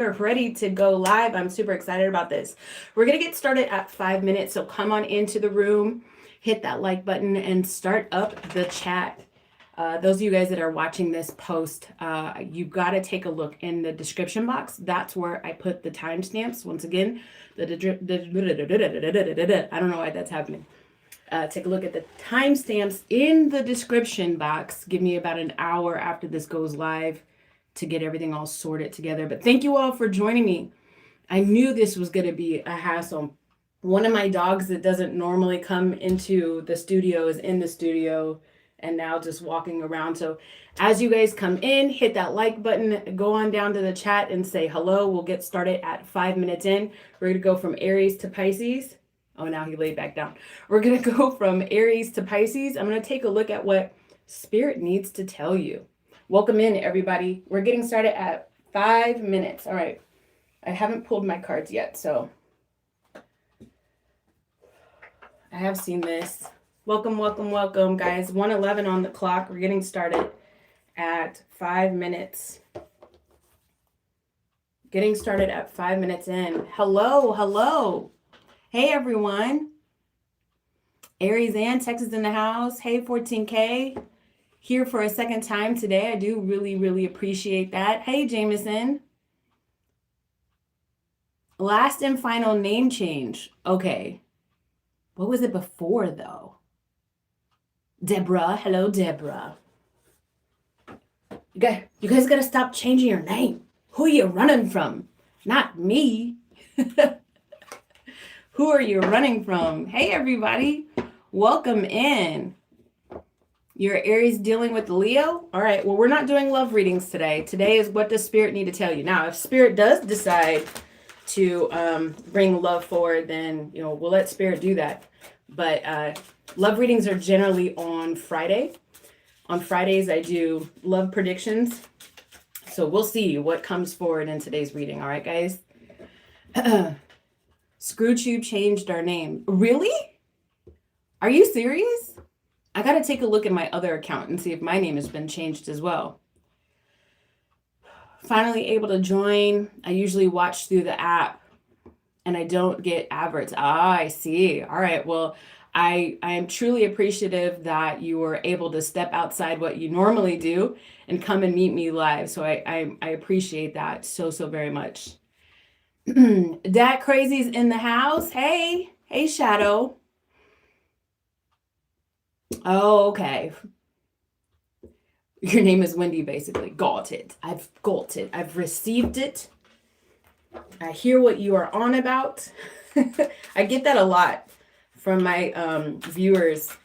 We're ready to go live. I'm super excited about this. We're going to get started at 5 minutes. So come on into the room, hit that like button, and start up the chat. Those of you guys that are watching this post, you got to take a look in the description box. That's where I put the timestamps. Once again, I don't know why that's happening. Take a look at the timestamps in the description box. Give me about an hour after this goes live to get everything all sorted together. But thank you all for joining me. I knew this was going to be a hassle. One of my dogs that doesn't normally come into the studio is in the studio and now just walking around. So as you guys come in, hit that like button, go on down to the chat and say hello. We'll get started at 5 minutes in. We're going to go from Aries to Pisces. Oh, now he laid back down. We're going to go from Aries to Pisces. I'm going to take a look at what Spirit needs to tell you. Welcome in, everybody. We're getting started at 5 minutes. All right. I haven't pulled my cards yet, so I have seen this. Welcome, welcome, welcome, guys. 1:11 on the clock. We're getting started at 5 minutes. Getting started at 5 minutes in. Hello, hello. Hey, everyone. Aries and Texas in the house. Hey, 14K. Here for a second time today. I do really, really appreciate that. Hey, Jameson. Last and final name change. Okay. What was it before, though? Deborah. Hello, Deborah. You guys got to stop changing your name. Who are you running from? Not me. Who are you running from? Hey, everybody. Welcome in. Your Aries dealing with Leo? All right, well, we're not doing love readings today. Today is what does Spirit need to tell you. Now, if Spirit does decide to bring love forward, then, we'll let Spirit do that. But love readings are generally on Friday. On Fridays, I do love predictions. So we'll see what comes forward in today's reading. All right, guys? Screwtube changed our name. Really? Are you serious? I got to take a look at my other account and see if my name has been changed as well. Finally able to join. I usually watch through the app and I don't get adverts. I see. All right. Well, I am truly appreciative that you were able to step outside what you normally do and come and meet me live. So I appreciate that so very much. Dat Crazy's in the house. Hey, Shadow. Oh, okay. Your name is Wendy, basically. Got it. I've got it. I've received it. I hear what you are on about. I get that a lot from my viewers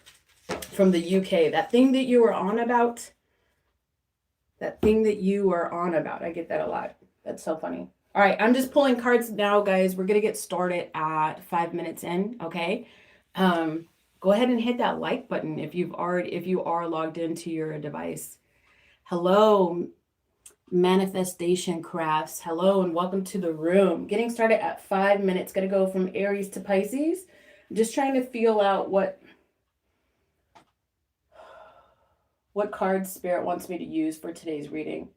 from the UK. That thing that you were on about. That thing that you were on about. I get that a lot. That's so funny. All right, I'm just pulling cards now, guys. We're going to get started at 5 minutes in, okay? Go ahead and hit that like button if you are logged into your device. Hello, Manifestation Crafts. Hello and welcome to the room. Getting started at 5 minutes. Going to go from Aries to Pisces. I'm just trying to feel out what cards Spirit wants me to use for today's reading.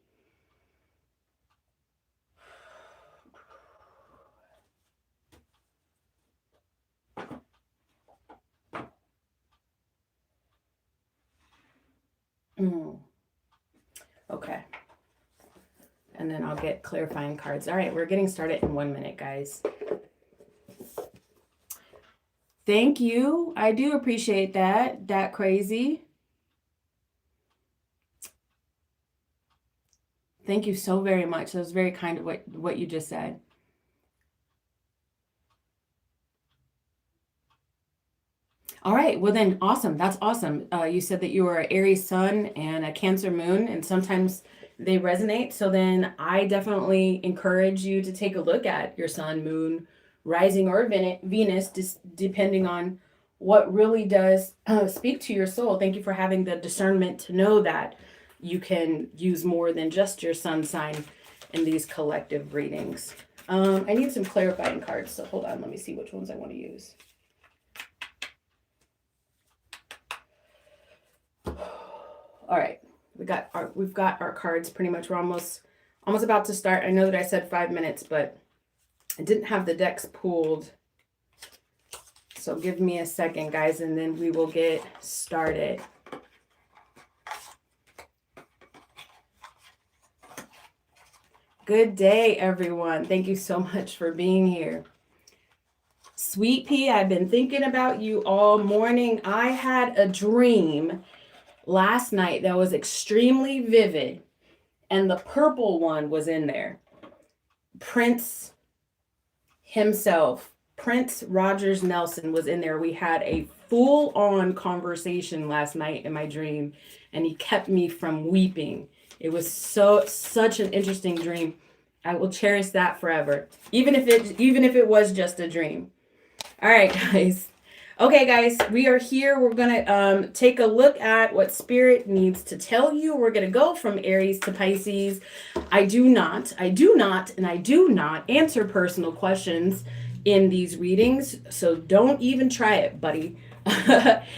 Okay. And then I'll get clarifying cards. All right, we're getting started in 1 minute, guys. Thank you. I do appreciate that. Dat Crazy. Thank you so very much. That was very kind of what you just said. All right, well then, awesome. That's awesome. You said that you were an Aries sun and a Cancer moon, and sometimes they resonate. So then I definitely encourage you to take a look at your sun, moon, rising, or Venus, depending on what really does speak to your soul. Thank you for having the discernment to know that you can use more than just your sun sign in these collective readings. I need some clarifying cards, so hold on. Let me see which ones I want to use. All right, we've got our cards pretty much. We're almost Almost about to start. I know that I said 5 minutes, but I didn't have the decks pulled. So give me a second, guys, and then we will get started. Good day, everyone. Thank you so much for being here. Sweet Pea, I've been thinking about you all morning. I had a dream last night that was extremely vivid, and the purple one was in there. Prince himself, Prince Rogers Nelson, was in there. We had a full-on conversation last night in my dream, and he kept me from weeping. It was such an interesting dream. I will cherish that forever, even if it was just a dream. All right, guys. Okay, guys, we are here. We're gonna take a look at what Spirit needs to tell you. We're gonna go from Aries to Pisces. I do not answer personal questions in these readings, so don't even try it, buddy.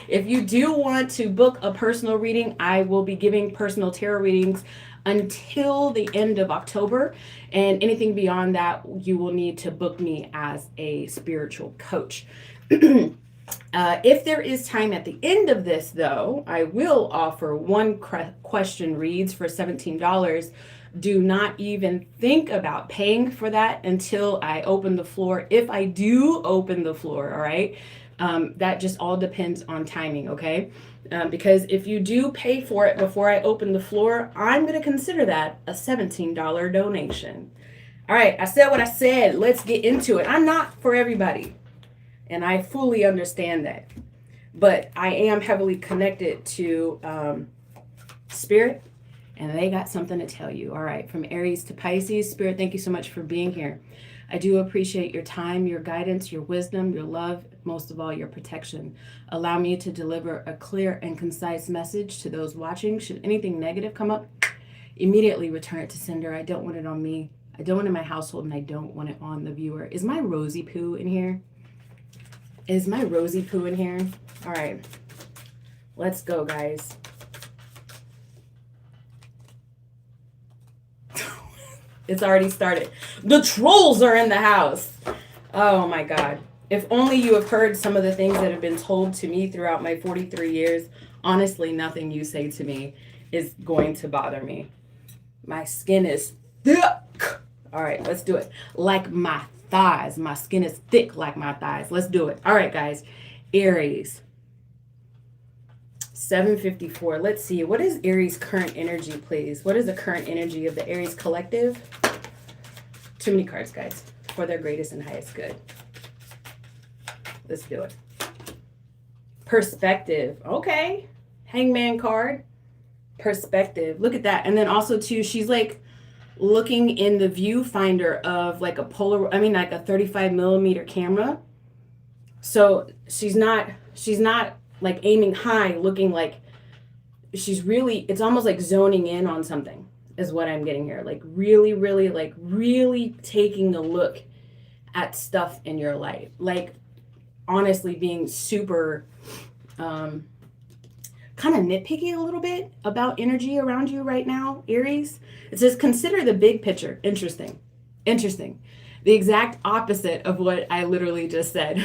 If you do want to book a personal reading, I will be giving personal tarot readings until the end of October, and anything beyond that, you will need to book me as a spiritual coach. If there is time at the end of this, though, I will offer one question reads for $17. Do not even think about paying for that until I open the floor. If I do open the floor, all right? That just all depends on timing, okay? Because if you do pay for it before I open the floor, I'm going to consider that a $17 donation. All right, I said what I said. Let's get into it. I'm not for everybody, and I fully understand that. But I am heavily connected to Spirit, and they got something to tell you. All right, from Aries to Pisces. Spirit, thank you so much for being here. I do appreciate your time, your guidance, your wisdom, your love, most of all, your protection. Allow me to deliver a clear and concise message to those watching. Should anything negative come up, immediately return it to sender. I don't want it on me. I don't want it in my household, and I don't want it on the viewer. Is my Rosie Poo in here? Is my Rosie Poo in here? All right. Let's go, guys. It's already started. The trolls are in the house. Oh my God. If only you have heard some of the things that have been told to me throughout my 43 years. Honestly, nothing you say to me is going to bother me. My skin is thick. All right, let's do it. Like my thighs. My skin is thick like my thighs. Let's do it. All right, guys. Aries. 754. Let's see. What is Aries' current energy, please? What is the current energy of the Aries collective? Too many cards, guys, for their greatest and highest good. Let's do it. Perspective. Okay. Hangman card. Perspective. Look at that. And then also, too, she's like looking in the viewfinder of like a like a 35 millimeter camera. So she's not like aiming high, looking like she's really, it's almost like zoning in on something is what I'm getting here. Like really, really taking a look at stuff in your life. Like honestly being super kind of nitpicky a little bit about energy around you right now, Aries. It says, consider the big picture. Interesting. The exact opposite of what I literally just said.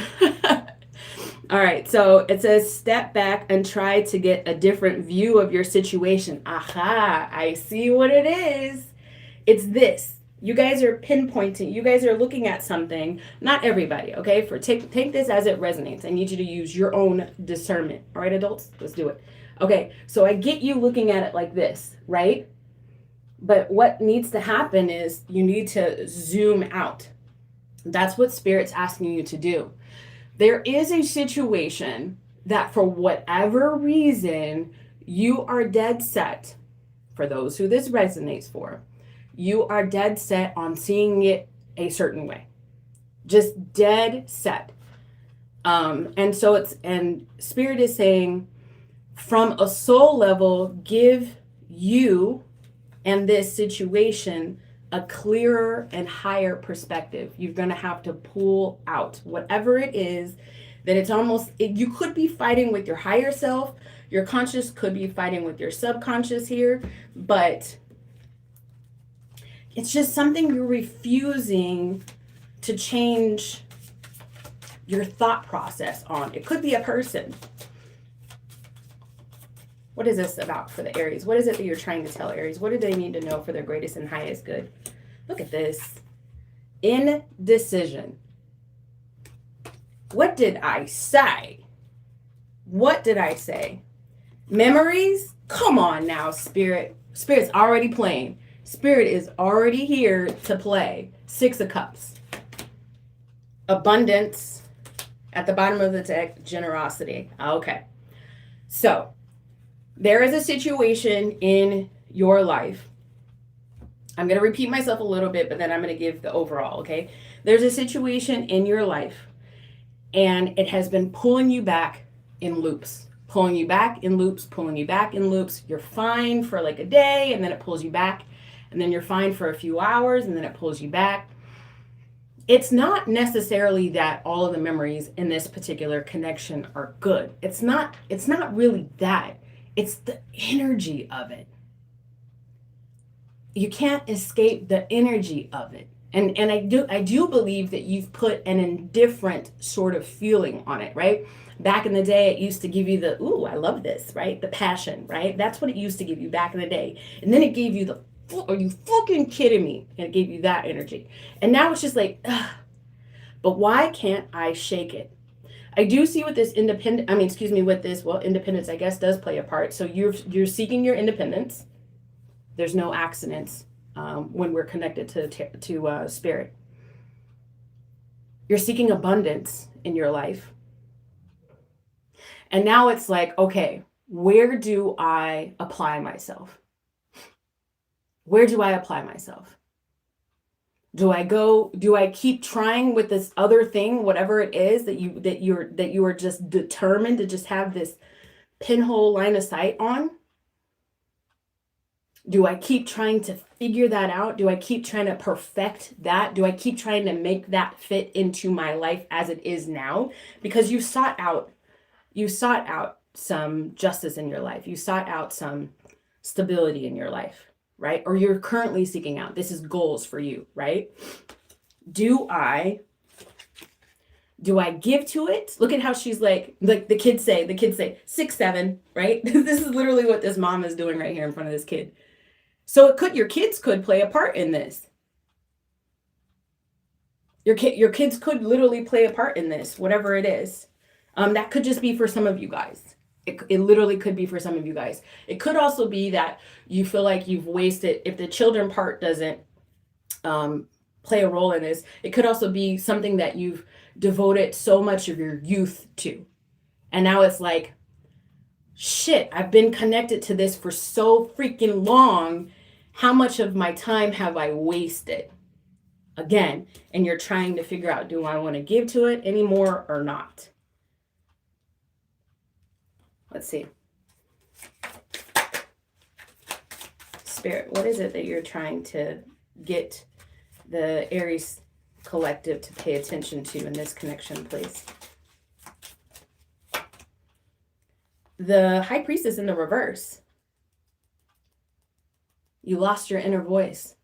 All right, so it says, step back and try to get a different view of your situation. Aha, I see what it is. It's this. You guys are pinpointing. You guys are looking at something. Not everybody, okay? Take this as it resonates. I need you to use your own discernment. All right, adults? Let's do it. Okay, so I get you looking at it like this, right? But what needs to happen is you need to zoom out. That's what Spirit's asking you to do. There is a situation that for whatever reason, you are dead set, for those who this resonates for, you are dead set on seeing it a certain way. Just dead set. And Spirit is saying, from a soul level, give you and this situation a clearer and higher perspective. You're going to have to pull out whatever it is that it's almost, you could be fighting with your higher self. Your conscious could be fighting with your subconscious here, but It's just something you're refusing to change your thought process on. It could be a person. What is this about for the Aries? What is it that you're trying to tell Aries? What do they need to know for their greatest and highest good? Look at this. Indecision. What did I say? What did I say? Memories? Come on now, Spirit. Spirit's already playing. Spirit is already here to play. 6 of Cups. Abundance. At the bottom of the deck, generosity. Okay. So, there is a situation in your life. I'm going to repeat myself a little bit, but then I'm going to give the overall, okay? There's a situation in your life, and it has been pulling you back in loops. Pulling you back in loops, pulling you back in loops. You're fine for like a day, and then it pulls you back. And then you're fine for a few hours, and then it pulls you back. It's not necessarily that all of the memories in this particular connection are good. It's not really that. It's the energy of it. You can't escape the energy of it. And I do believe that you've put an indifferent sort of feeling on it, right? Back in the day, it used to give you the, ooh, I love this, right? The passion, right? That's what it used to give you back in the day. And then it gave you the, are you fucking kidding me? And it gave you that energy. And now it's just like, ugh. But why can't I shake it? I do see with this independence, I guess, does play a part. So you're seeking your independence. There's no accidents when we're connected to spirit. You're seeking abundance in your life. And now it's like, okay, where do I apply myself? Where do I apply myself? Do I keep trying with this other thing, whatever it is that you are just determined to just have this pinhole line of sight on? Do I keep trying to figure that out? Do I keep trying to perfect that? Do I keep trying to make that fit into my life as it is now? Because you sought out some justice in your life. You sought out some stability in your life, right? Or you're currently seeking out. This is goals for you, right? Do I give to it? Look at how she's like the kids say 6, 7, right? This is literally what this mom is doing right here in front of this kid. So your kids could play a part in this. Your kids could literally play a part in this, whatever it is. That could just be for some of you guys. It literally could be for some of you guys. It could also be that you feel like you've wasted, if the children part doesn't play a role in this, it could also be something that you've devoted so much of your youth to. And now it's like, shit, I've been connected to this for so freaking long. How much of my time have I wasted? Again, and you're trying to figure out, do I want to give to it anymore or not? Let's see. Spirit, what is it that you're trying to get the Aries collective to pay attention to in this connection, please? The High Priestess in the reverse. You lost your inner voice.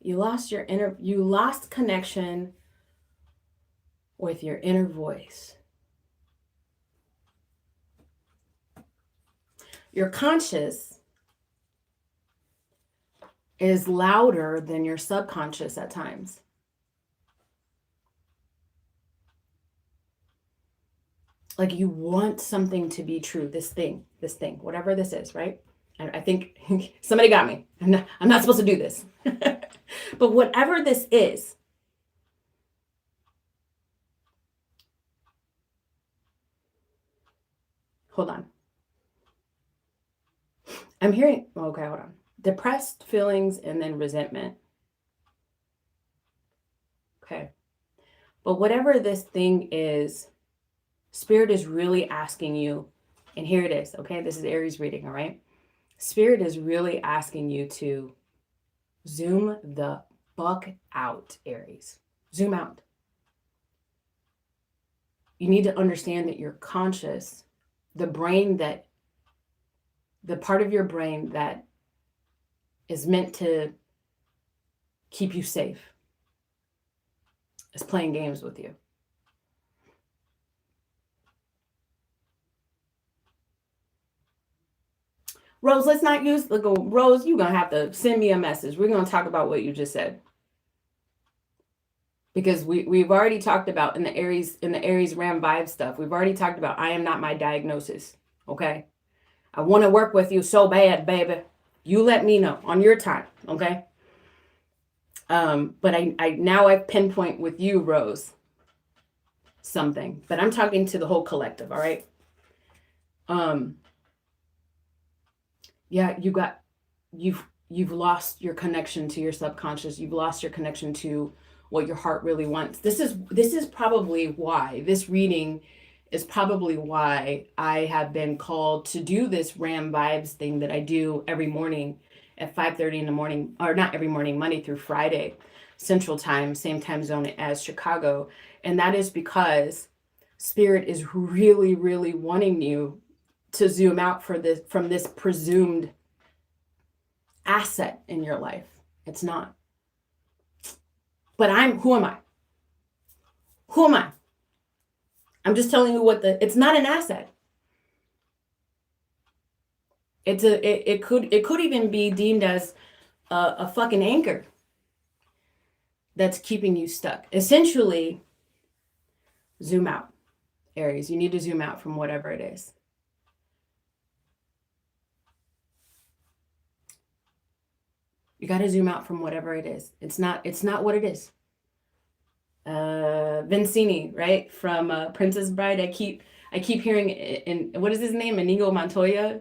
You lost connection with your inner voice. Your conscious is louder than your subconscious at times. Like you want something to be true, this thing, whatever this is, right? And I think somebody got me. I'm not supposed to do this. But whatever this is, hold on. I'm hearing, okay, hold on. Depressed feelings and then resentment. Okay. But whatever this thing is, Spirit is really asking you, and here it is, okay? This is Aries reading, all right? Spirit is really asking you to zoom the fuck out, Aries. Zoom out. You need to understand that you're conscious, the brain that the part of your brain that is meant to keep you safe is playing games with you. Rose, let's not use, look, Rose, you're going to have to send me a message. We're going to talk about what you just said. Because we've already talked about in the Aries Ram vibe stuff, we've already talked about I am not my diagnosis. Okay? I want to work with you so bad, baby. You let me know on your time, okay? But I now I pinpoint with you, Rose, something. But I'm talking to the whole collective, all right? Yeah, you've lost your connection to your subconscious. You've lost your connection to what your heart really wants. This is probably why this reading is probably why I have been called to do this Ram Vibes thing that I do every morning at 5:30 in the morning, or not every morning, Monday through Friday, Central Time, same time zone as Chicago. And that is because Spirit is really, really wanting you to zoom out from this presumed asset in your life. It's not. But who am I? Who am I? I'm just telling you it's not an asset. It could even be deemed as a fucking anchor that's keeping you stuck. Essentially, zoom out, Aries. You need to zoom out from whatever it is. You got to zoom out from whatever it is. It's not what it is. Vincini, right? From Princess Bride. I keep hearing in what is his name? Inigo Montoya.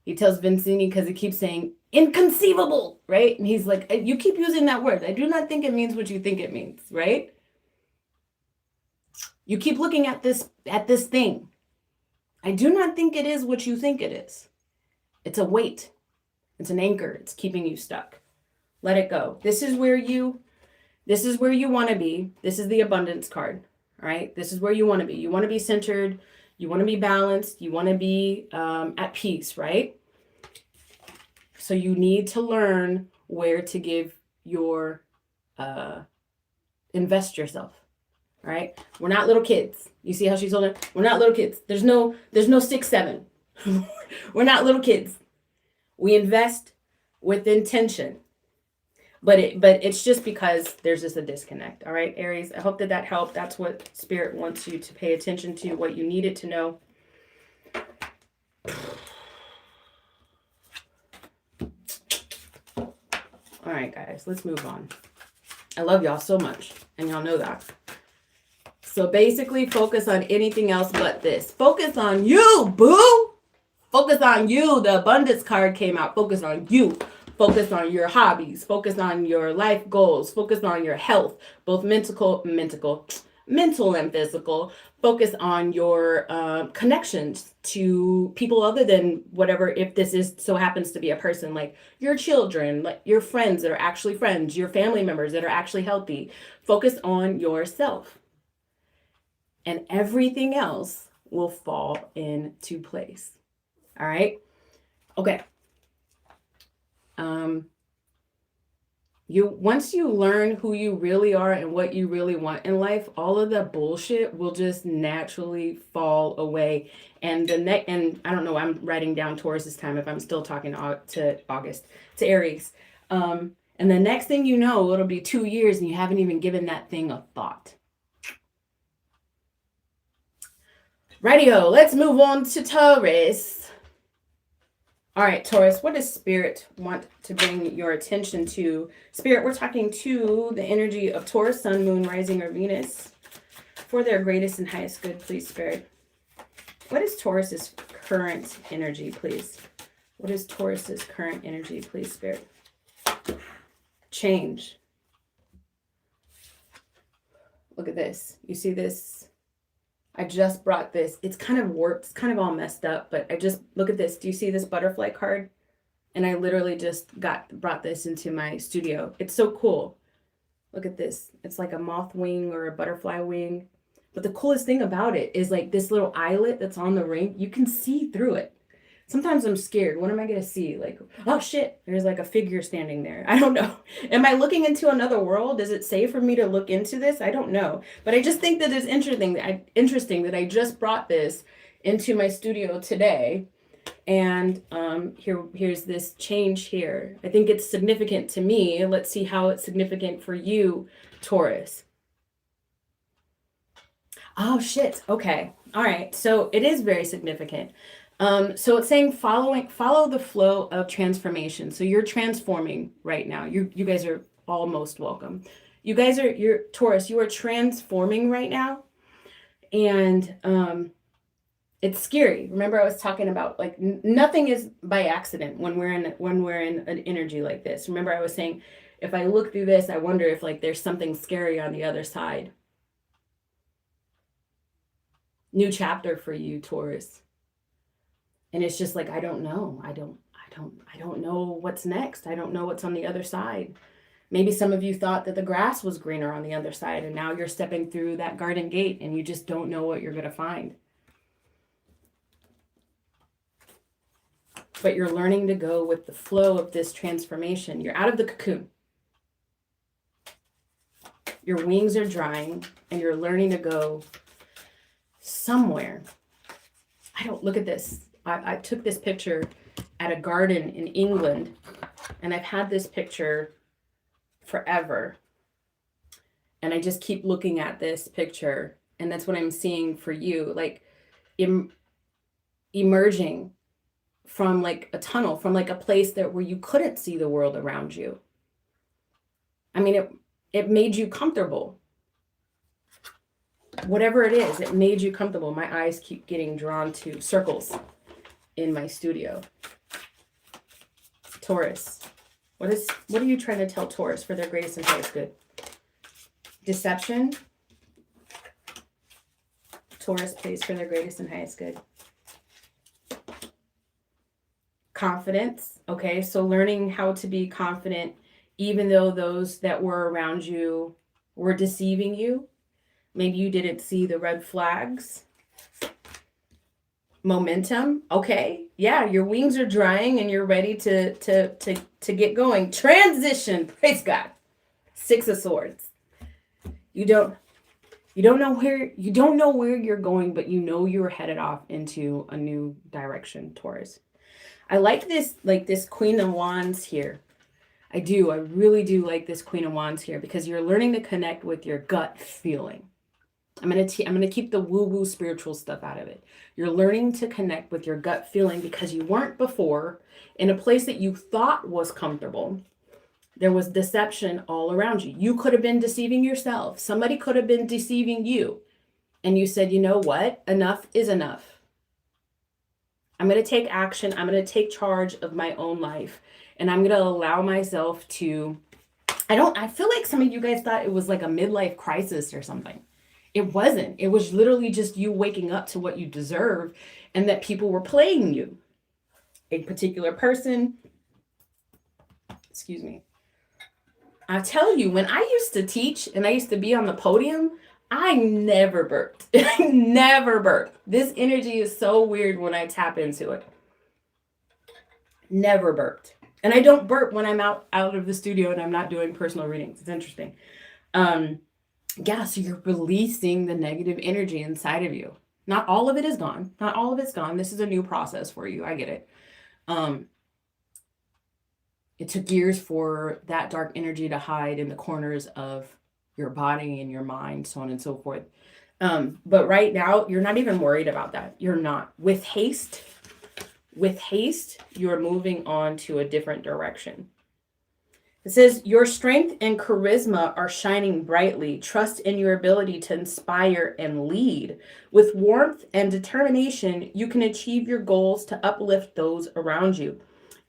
He tells Vincini because he keeps saying inconceivable, right? And he's like, you keep using that word. I do not think it means what you think it means, right? You keep looking at this thing. I do not think it is what you think it is. It's a weight. It's an anchor. It's keeping you stuck. Let it go. This is where you want to be. This is the abundance card, right? This is where you want to be. You want to be centered. You want to be balanced. You want to be at peace, right? So you need to learn where to give your, invest yourself, right? We're not little kids. You see how she's holding it? We're not little kids. There's no 6, 7. We're not little kids. We invest with intention. But it's just because there's just a disconnect. All right, Aries, I hope that helped. That's what Spirit wants you to pay attention to, what you needed to know. All right, guys, let's move on. I love y'all so much, and y'all know that. So basically, focus on anything else but this. Focus on you, boo! Focus on you. The abundance card came out. Focus on you. Focus on your hobbies. Focus on your life goals. Focus on your health, both mental and physical. Focus on your connections to people other than whatever, if this is so happens to be a person, like your children, like your friends that are actually friends, your family members that are actually healthy. Focus on yourself. And everything else will fall into place. All right? Okay. Once you learn who you really are and what you really want in life, all of the bullshit will just naturally fall away. And and I don't know, I'm writing down Taurus this time if I'm still talking to Aries. And the next thing you know, it'll be 2 years and you haven't even given that thing a thought. Radio, let's move on to Taurus. All right, Taurus, what does Spirit want to bring your attention to? Spirit, we're talking to the energy of Taurus, Sun, Moon, Rising, or Venus. For their greatest and highest good, please, Spirit. What is Taurus's current energy, please? What is Taurus's current energy, please, Spirit? Change. Look at this. You see this? I just brought this. It's kind of warped. It's kind of all messed up, but look at this. Do you see this butterfly card? And I literally just brought this into my studio. It's so cool. Look at this. It's like a moth wing or a butterfly wing. But the coolest thing about it is like this little eyelet that's on the ring. You can see through it. Sometimes I'm scared. What am I going to see? Like, oh shit, there's like a figure standing there. I don't know. Am I looking into another world? Does it say for me to look into this? I don't know. But I just think that it's interesting that I just brought this into my studio today. And here's this change here. I think it's significant to me. Let's see how it's significant for you, Taurus. Oh shit. Okay. All right. So it is very significant. So it's saying follow the flow of transformation. So you're transforming right now. You guys are all most welcome. You're Taurus, you are transforming right now. And it's scary. Remember I was talking about like nothing is by accident when we're in an energy like this. Remember I was saying if I look through this, I wonder if like there's something scary on the other side. New chapter for you, Taurus. And it's just like, I don't know. I don't know what's next. I don't know what's on the other side. Maybe some of you thought that the grass was greener on the other side, and now you're stepping through that garden gate and you just don't know what you're going to find. But you're learning to go with the flow of this transformation. You're out of the cocoon. Your wings are drying and you're learning to go somewhere. Look at this. I took this picture at a garden in England, and I've had this picture forever. And I just keep looking at this picture, and that's what I'm seeing for you, like emerging from like a tunnel, from like a place that where you couldn't see the world around you. I mean, it made you comfortable. Whatever it is, it made you comfortable. My eyes keep getting drawn to circles in my studio. Taurus. What are you trying to tell Taurus for their greatest and highest good? Deception. Taurus plays for their greatest and highest good. Confidence. Okay, so learning how to be confident even though those that were around you were deceiving you. Maybe you didn't see the red flags. Momentum. Okay. Yeah, your wings are drying and you're ready to get going. Transition. Praise God. Six of Swords. You don't know where you're going, but you know you're headed off into a new direction, Taurus. I like this Queen of Wands here. I do. I really do like this Queen of Wands here because you're learning to connect with your gut feeling. I'm going to keep the woo-woo spiritual stuff out of it. You're learning to connect with your gut feeling because you weren't before in a place that you thought was comfortable. There was deception all around you. You could have been deceiving yourself. Somebody could have been deceiving you. And you said, you know what? Enough is enough. I'm going to take action. I'm going to take charge of my own life. And I'm going to allow myself to, I feel like some of you guys thought it was like a midlife crisis or something. It wasn't. It was literally just you waking up to what you deserve and that people were playing you. A particular person, excuse me. I tell you, when I used to teach and I used to be on the podium, I never burped. I never burped. This energy is so weird when I tap into it. Never burped. And I don't burp when I'm out of the studio and I'm not doing personal readings. It's interesting. Yeah, so you're releasing the negative energy inside of you. Not all of it is gone. Not all of it's gone. This is a new process for you. I get it. It took years for that dark energy to hide in the corners of your body and your mind, so on and so forth. But right now, you're not even worried about that. You're not. With haste, you're moving on to a different direction. It says, your strength and charisma are shining brightly. Trust in your ability to inspire and lead. With warmth and determination, you can achieve your goals to uplift those around you.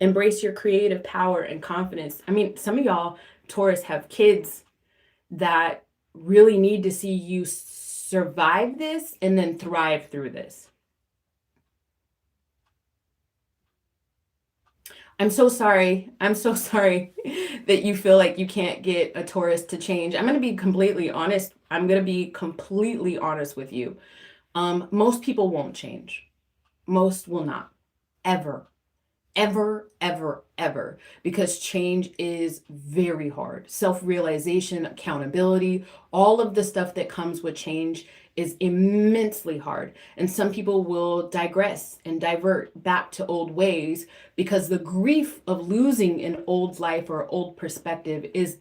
Embrace your creative power and confidence. I mean, some of y'all, Taurus, have kids that really need to see you survive this and then thrive through this. I'm so sorry that you feel like you can't get a Taurus to change. I'm going to be completely honest. With you. Most people won't change. Most will not. ever. Ever, ever, ever, because change is very hard. Self-realization, accountability, all of the stuff that comes with change is immensely hard. And some people will digress and divert back to old ways because the grief of losing an old life or old perspective is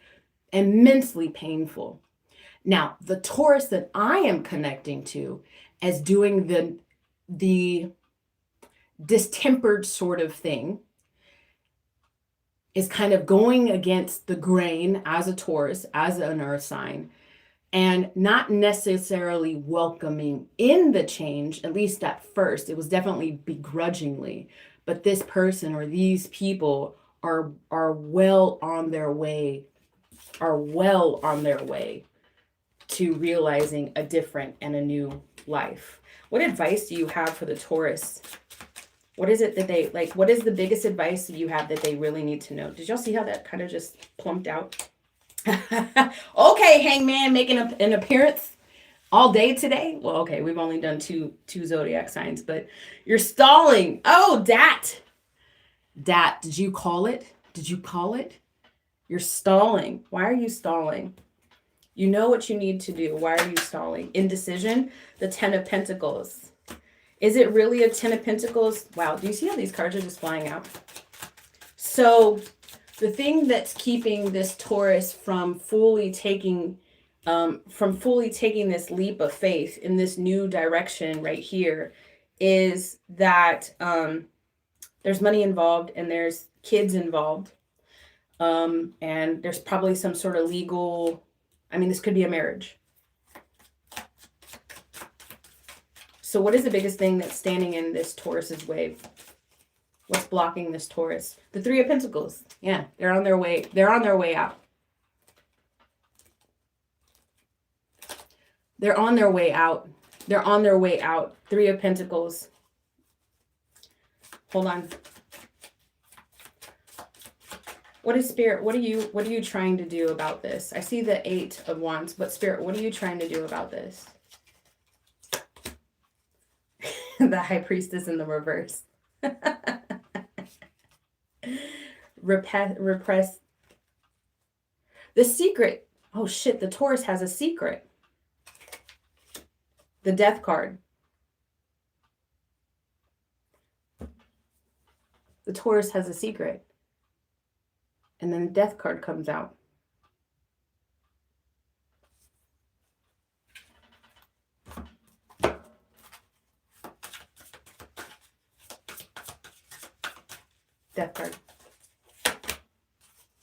immensely painful. Now, the Taurus that I am connecting to as doing the distempered sort of thing is kind of going against the grain as a Taurus, as an earth sign, and not necessarily welcoming in the change, at least at first. It was definitely begrudgingly, but this person or these people are well on their way, to realizing a different and a new life. What advice do you have for the Taurus? What is it that they like? What is the biggest advice that you have that they really need to know? Did y'all see how that kind of just plumped out? Okay, Hangman making an appearance all day today. Well, okay, we've only done two zodiac signs, but you're stalling. Oh, Dat, did you call it? Did you call it? You're stalling. Why are you stalling? You know what you need to do. Why are you stalling? Indecision, the 10 of Pentacles. Is it really a 10 of Pentacles? Wow, do you see how these cards are just flying out? So the thing that's keeping this Taurus from fully taking this leap of faith in this new direction right here is that there's money involved and there's kids involved. And there's probably some sort of legal, this could be a marriage. So what is the biggest thing that's standing in this Taurus's way? What's blocking this Taurus? The 3 of Pentacles. Yeah, they're on their way. They're on their way out. They're on their way out. They're on their way out. 3 of Pentacles. Hold on. What is Spirit? What are you trying to do about this? I see the 8 of Wands, but Spirit, what are you trying to do about this? The High Priestess in the reverse. Repress. The secret. Oh shit, the Taurus has a secret. The Death card. The Taurus has a secret. And then the Death card comes out. Death card.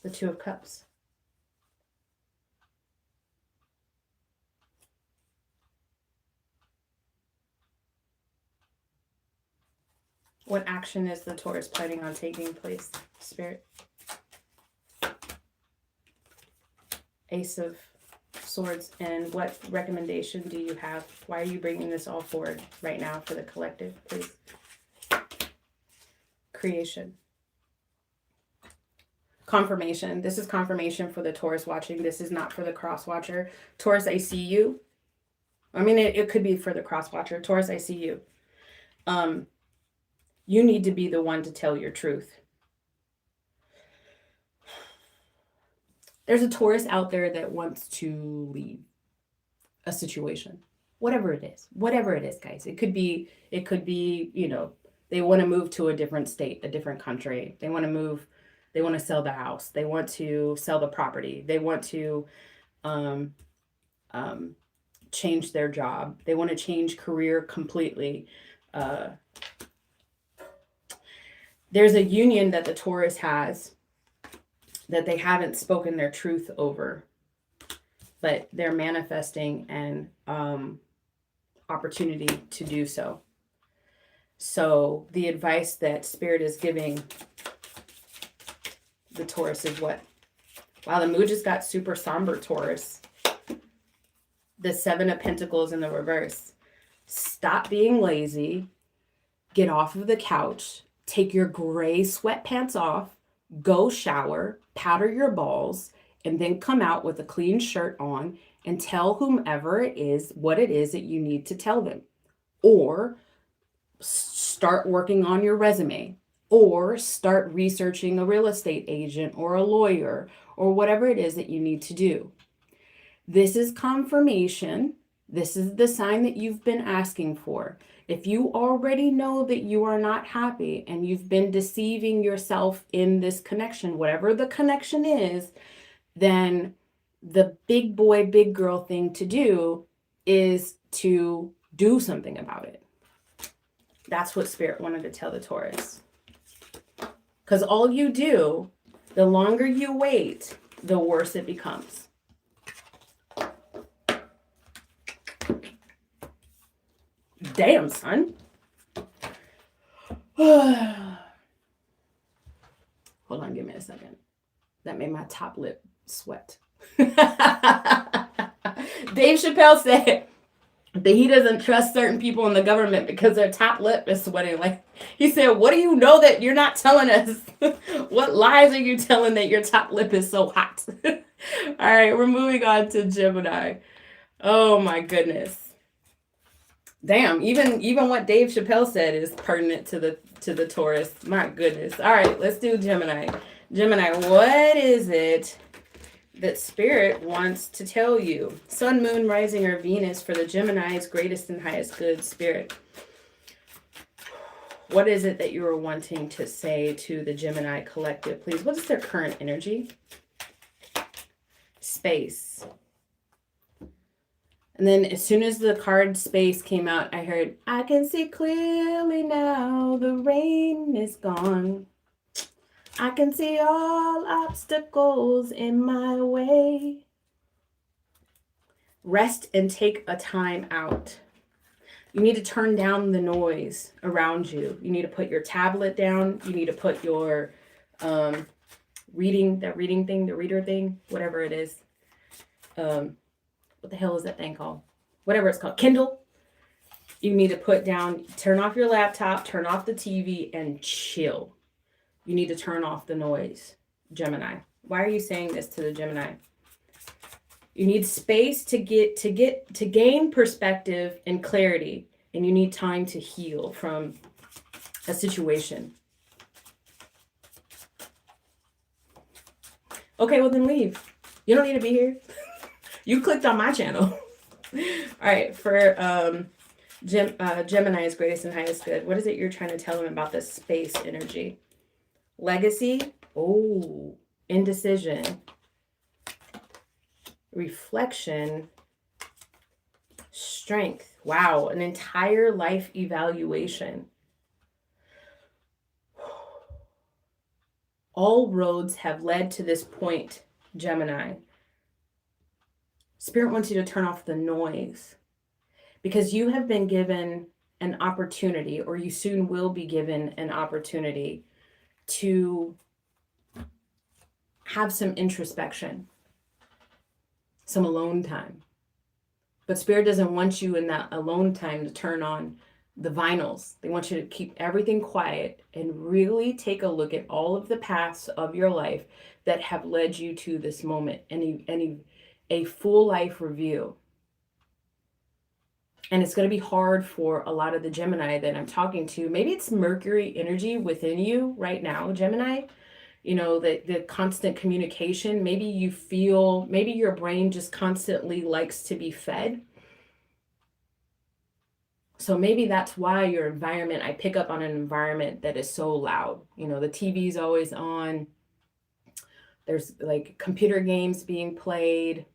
The 2 of Cups. What action is the Taurus planning on taking place, Spirit? Ace of Swords. And what recommendation do you have? Why are you bringing this all forward right now for the collective, please? Creation. Confirmation. This is confirmation for the Taurus watching. This is not for the cross watcher. Taurus, I see you. It could be for the cross watcher. Taurus, I see you. You need to be the one to tell your truth. There's a Taurus out there that wants to leave a situation. Whatever it is, guys. It could be, they want to move to a different state, a different country. They want to move. They want to sell the house. They want to sell the property. They want to change their job. They want to change career completely. There's a union that the Taurus has that they haven't spoken their truth over, but they're manifesting an opportunity to do so. So the advice that Spirit is giving the Taurus is what? Wow, the mood just got super somber, Taurus. The 7 of Pentacles in the reverse. Stop being lazy. Get off of the couch. Take your gray sweatpants off. Go shower. Powder your balls. And then come out with a clean shirt on and tell whomever it is what it is that you need to tell them. Or start working on your resume, or start researching a real estate agent or a lawyer or whatever it is that you need to do. This is confirmation. This is the sign that you've been asking for. If you already know that you are not happy and you've been deceiving yourself in this connection, whatever the connection is, then the big boy, big girl thing to do is to do something about it. That's what Spirit wanted to tell the Taurus. Because all you do, the longer you wait, the worse it becomes. Damn, son. Hold on, give me a second. That made my top lip sweat. Dave Chappelle said that he doesn't trust certain people in the government because their top lip is sweating. Like, he said, what do you know that you're not telling us? What lies are you telling that your top lip is so hot? All right, we're moving on to Gemini. Oh my goodness. Damn, even what Dave Chappelle said is pertinent to the Taurus. My goodness. All right, let's do Gemini. Gemini, what is it that Spirit wants to tell you? Sun, Moon, Rising, or Venus for the Gemini's greatest and highest good, Spirit. What is it that you are wanting to say to the Gemini collective, please? What is their current energy? Space. And then as soon as the card Space came out, I heard, I can see clearly now, the rain is gone. I can see all obstacles in my way. Rest and take a time out. You need to turn down the noise around you. You need to put your tablet down. You need to put your the reader thing, whatever it is. What the hell is that thing called? Whatever it's called, Kindle. You need to put down, turn off your laptop, turn off the TV, and chill. You need to turn off the noise, Gemini. Why are you saying this to the Gemini? You need space to gain perspective and clarity, and you need time to heal from a situation. Okay, well then leave. You don't need to be here. You clicked on my channel. All right, for Gemini's greatest and highest good, what is it you're trying to tell them about this space energy? Legacy. Oh, indecision. Reflection. Strength. Wow, an entire life evaluation. All roads have led to this point, Gemini. Spirit wants you to turn off the noise because you have been given an opportunity, or you soon will be given an opportunity to have some introspection, some alone time. But Spirit doesn't want you in that alone time to turn on the vinyls. They want you to keep everything quiet and really take a look at all of the paths of your life that have led you to this moment, and a full life review. And it's going to be hard for a lot of the Gemini that I'm talking to. Maybe it's Mercury energy within you right now, Gemini. You know, the constant communication. Maybe you feel, maybe your brain just constantly likes to be fed. So maybe that's why your environment, I pick up on an environment that is so loud. You know, the TV's always on. There's like computer games being played.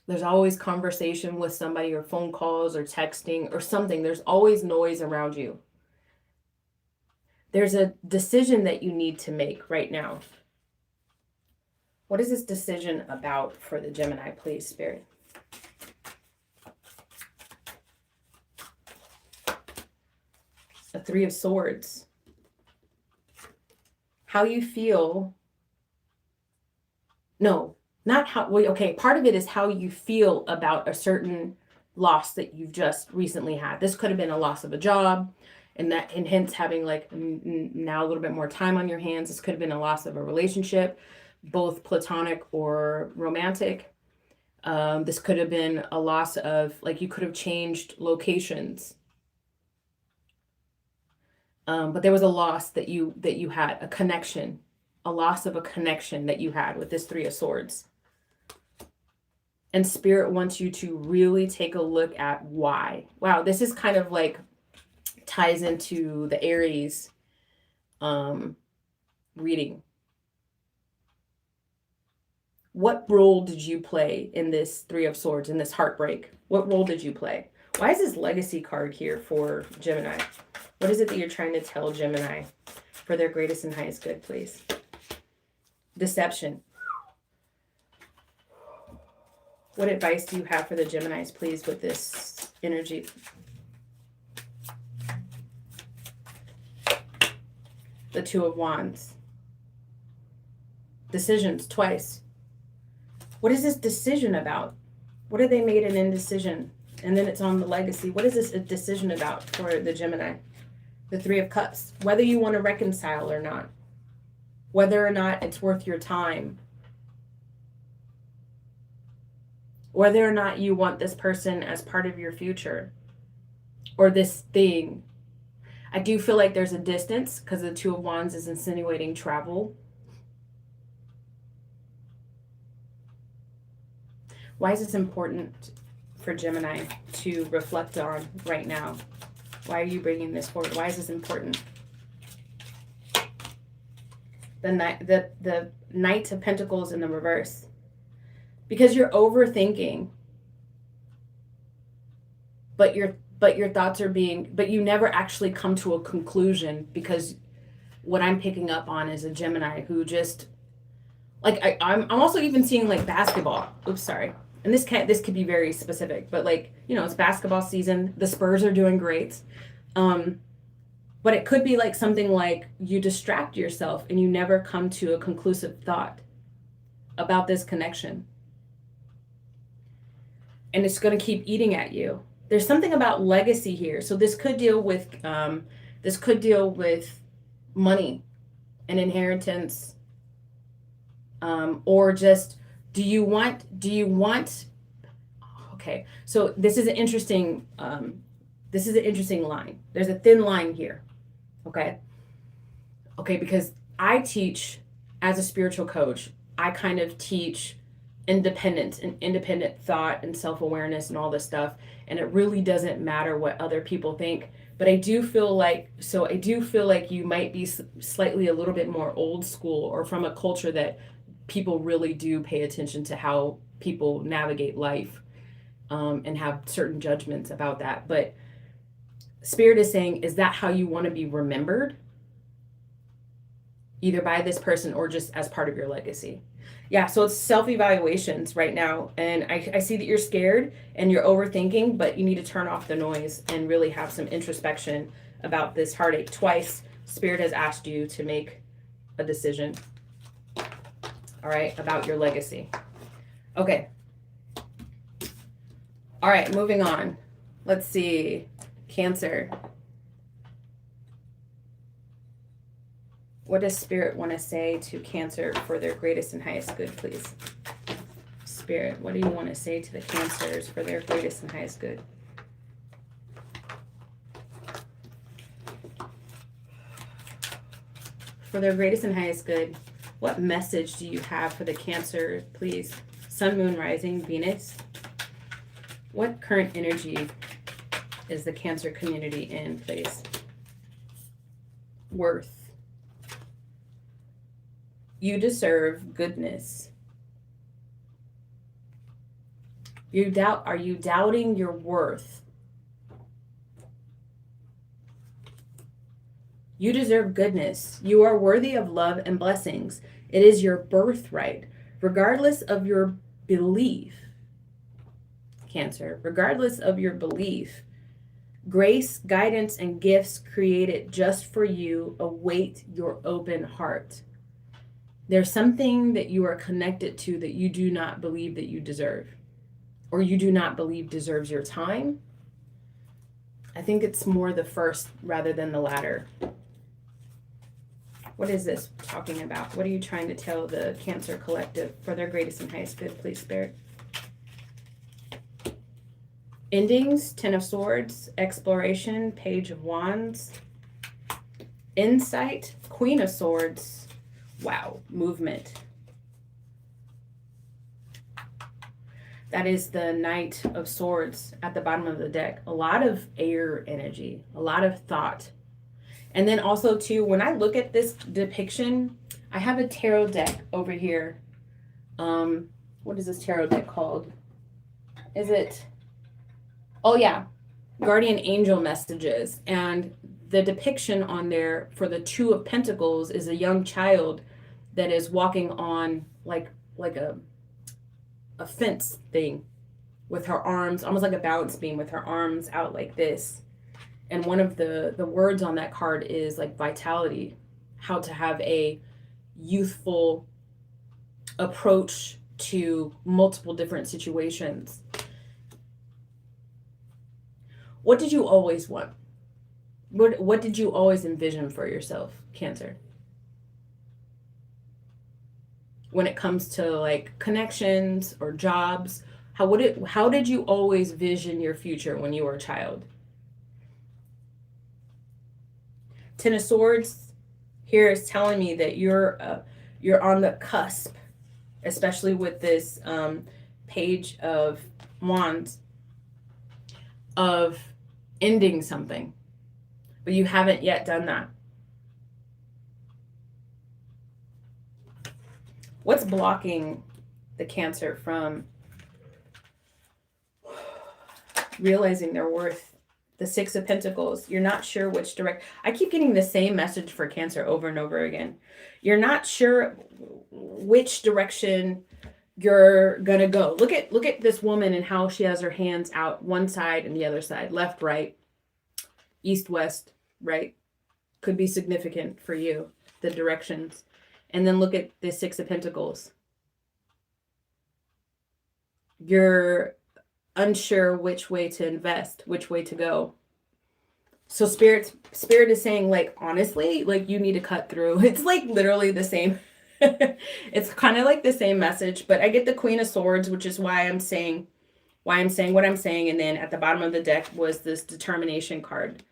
There's always conversation with somebody, or phone calls or texting or something. There's always noise around you. There's a decision that you need to make right now. What is this decision about for the Gemini, please, Spirit? The Three of Swords. How you feel. No. Not how, well, okay, part of it is how you feel about a certain loss that you've just recently had. This could have been a loss of a job, and hence having like now a little bit more time on your hands. This could have been a loss of a relationship, both platonic or romantic. This could have been a loss of, like, you could have changed locations. But there was a loss that you had, a connection, a loss of a connection that you had with this Three of Swords. And Spirit wants you to really take a look at why. Wow, this is kind of like ties into the Aries reading. What role did you play in this Three of Swords, in this heartbreak? What role did you play? Why is this legacy card here for Gemini? What is it that you're trying to tell Gemini for their greatest and highest good, please? Deception. What advice do you have for the Geminis, please, with this energy? The Two of Wands. Decisions, twice. What is this decision about? What have they made an indecision? And then it's on the legacy. What is this a decision about for the Gemini? The Three of Cups. Whether you want to reconcile or not. Whether or not it's worth your time. Whether or not you want this person as part of your future. Or this thing. I do feel like there's a distance because the Two of Wands is insinuating travel. Why is this important for Gemini to reflect on right now? Why are you bringing this forward? Why is this important? The Knight of Pentacles in the reverse. Because you're overthinking. But your thoughts are being, but you never actually come to a conclusion, because what I'm picking up on is a Gemini who just, like, I'm also even seeing like basketball. Oops, sorry. And this could be very specific, but like, you know, it's basketball season. The Spurs are doing great. But it could be like something like you distract yourself and you never come to a conclusive thought about this connection. And it's going to keep eating at you. There's something about legacy here. So this could deal with money and inheritance, or just do you want okay, so this is an interesting line. There's a thin line here. Okay, because I teach as a spiritual coach, I kind of teach independence and independent thought and self-awareness and all this stuff, and it really doesn't matter what other people think. But I do feel like you might be slightly a little bit more old school, or from a culture that people really do pay attention to how people navigate life, and have certain judgments about that. But Spirit is saying, is that how you want to be remembered? Either by this person or just as part of your legacy. Yeah, so it's self-evaluations right now. And I see that you're scared and you're overthinking, but you need to turn off the noise and really have some introspection about this heartache. Twice, Spirit has asked you to make a decision, all right, about your legacy. Okay. All right, moving on. Let's see. Cancer. What does Spirit want to say to Cancer for their greatest and highest good, please? Spirit, what do you want to say to the Cancers for their greatest and highest good? For their greatest and highest good, what message do you have for the Cancer, please? Sun, Moon, Rising, Venus. What current energy is the Cancer community in, please? Worth. You deserve goodness. Are you doubting your worth? You deserve goodness. You are worthy of love and blessings. It is your birthright, regardless of your belief. Cancer, regardless of your belief. Grace, guidance, and gifts created just for you await your open heart. There's something that you are connected to that you do not believe that you deserve, or you do not believe deserves your time. I think it's more the first rather than the latter. What is this talking about? What are you trying to tell the Cancer collective for their greatest and highest good, please, Spirit? Endings, Ten of Swords, exploration, Page of Wands, insight, Queen of Swords. Wow, movement. That is the Knight of Swords at the bottom of the deck. A lot of air energy, a lot of thought. And then also too, when I look at this depiction, I have a tarot deck over here. What is this tarot deck called? Is it? Oh yeah, Guardian Angel Messages. And the depiction on there for the Two of Pentacles is a young child that is walking on like a fence thing with her arms, almost like a balance beam with her arms out like this. And one of the words on that card is like vitality, how to have a youthful approach to multiple different situations. What did you always want? What did you always envision for yourself, Cancer? When it comes to like connections or jobs, how did you always vision your future when you were a child? Ten of Swords here is telling me that you're on the cusp, especially with this Page of Wands, of ending something, but you haven't yet done that. What's blocking the Cancer from realizing their worth? The Six of Pentacles. You're not sure which I keep getting the same message for Cancer over and over again. You're not sure which direction you're gonna go. Look at this woman and how she has her hands out one side and the other side, left, right, east, west, right. Could be significant for you, the directions. And then look at the Six of Pentacles. You're unsure which way to invest, which way to go. So spirit is saying, like, honestly, like, you need to cut through. It's like literally the same. It's kind of like the same message, but I get the Queen of Swords, which is why I'm saying what I'm saying. And then at the bottom of the deck was this determination card,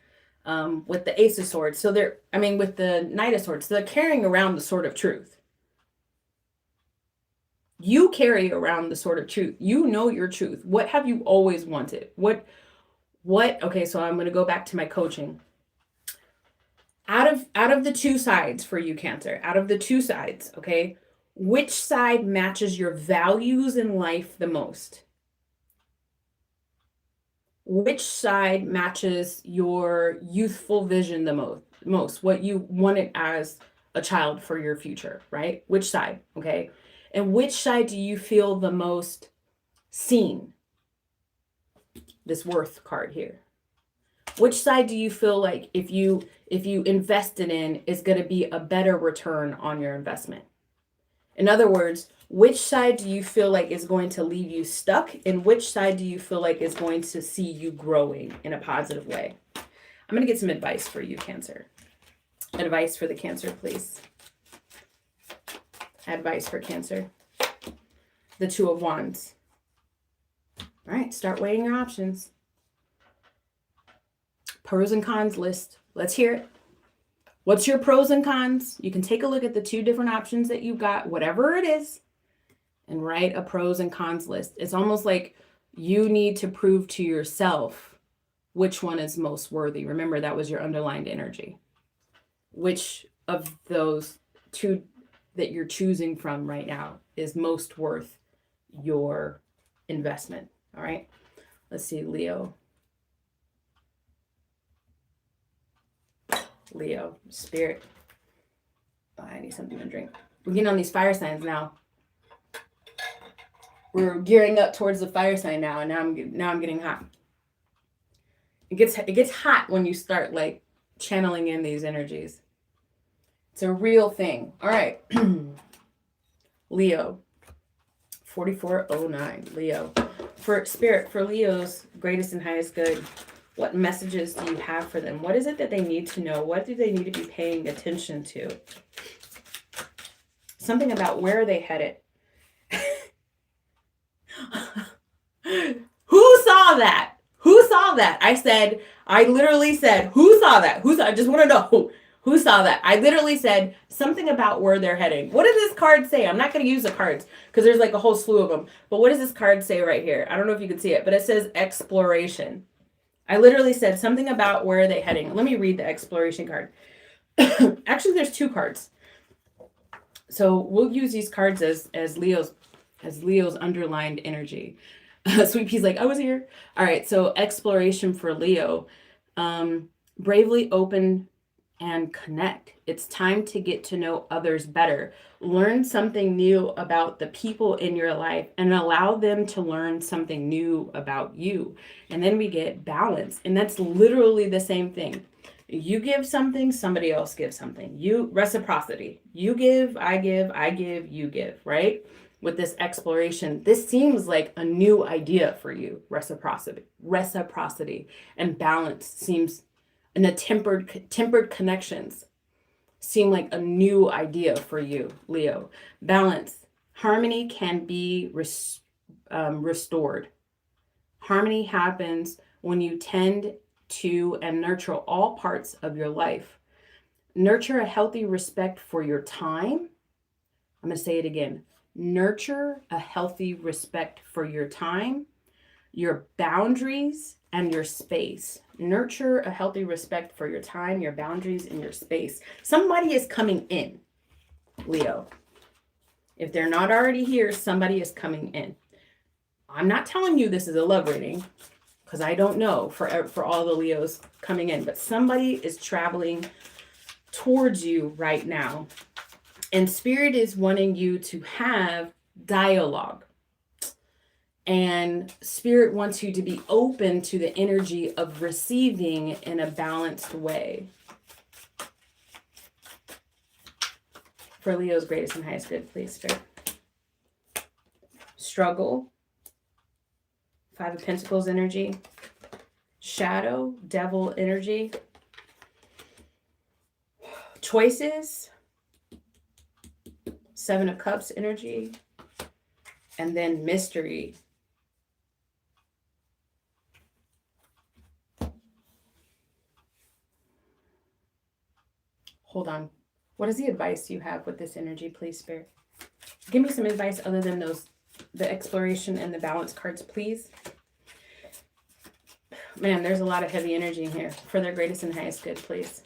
with the Ace of Swords. So with the Knight of Swords, they're carrying around the Sword of Truth. You carry around the Sword of Truth. You know your truth. What have you always wanted? What? Okay, so I'm going to go back to my coaching. Out of the two sides for you, Cancer, out of the two sides, okay, which side matches your values in life the most? Which side matches your youthful vision the most? What you wanted as a child for your future, right? Which side, okay? And which side do you feel the most seen? This worth card here. Which side do you feel like if you invested in is going to be a better return on your investment? In other words, which side do you feel like is going to leave you stuck, and which side do you feel like is going to see you growing in a positive way? I'm going to get some advice for you, Cancer. Advice for the Cancer, please. Advice for Cancer. The Two of Wands. All right, start weighing your options. Pros and cons list. Let's hear it. What's your pros and cons? You can take a look at the two different options that you've got, whatever it is, and write a pros and cons list. It's almost like you need to prove to yourself which one is most worthy. Remember, that was your underlined energy. Which of those two that you're choosing from right now is most worth your investment? All right. Let's see, Leo. Leo, Spirit. Oh, I need something to drink. We're getting on these fire signs now. We're gearing up towards the fire sign now, and now I'm getting hot. It gets hot when you start like channeling in these energies. It's a real thing. All right. Leo. 4409. Leo. For Spirit, for Leo's greatest and highest good, what messages do you have for them? What is it that they need to know? What do they need to be paying attention to? Something about where are they headed? Who saw that? saw that? I literally said, who saw that? I just want to know who saw that. I literally said something about where they're heading. What does this card say? I'm not going to use the cards because there's like a whole slew of them. But what does this card say right here? I don't know if you can see it, but it says exploration. I literally said something about where are they heading. Let me read the exploration card. Actually, there's two cards. So we'll use these cards as Leo's underlined energy. Sweet Pea's like, I was here. All right, so exploration for Leo. Bravely open and connect. It's time to get to know others better. Learn something new about the people in your life and allow them to learn something new about you. And then we get balance. And that's literally the same thing. You give something, somebody else gives something. Reciprocity. You give, I give, you give, right? With this exploration, this seems like a new idea for you. Reciprocity and balance seems, and the tempered connections seem like a new idea for you, Leo. Balance. Harmony can be restored. Harmony happens when you tend to and nurture all parts of your life. Nurture a healthy respect for your time. I'm going to say it again. Nurture a healthy respect for your time, your boundaries, and your space. Nurture a healthy respect for your time, your boundaries, and your space. Somebody is coming in, Leo. If they're not already here, somebody is coming in. I'm not telling you this is a love reading because I don't know for all the Leos coming in, but somebody is traveling towards you right now. And Spirit is wanting you to have dialogue. And Spirit wants you to be open to the energy of receiving in a balanced way. For Leo's greatest and highest good, please, Spirit. Struggle. 5 of Pentacles energy. Shadow, Devil energy. Choices. 7 of Cups energy. And then mystery. Hold on. What is the advice you have with this energy, please, Spirit? Give me some advice other than the exploration and the balance cards, please. Man, there's a lot of heavy energy in here. For their greatest and highest good, please.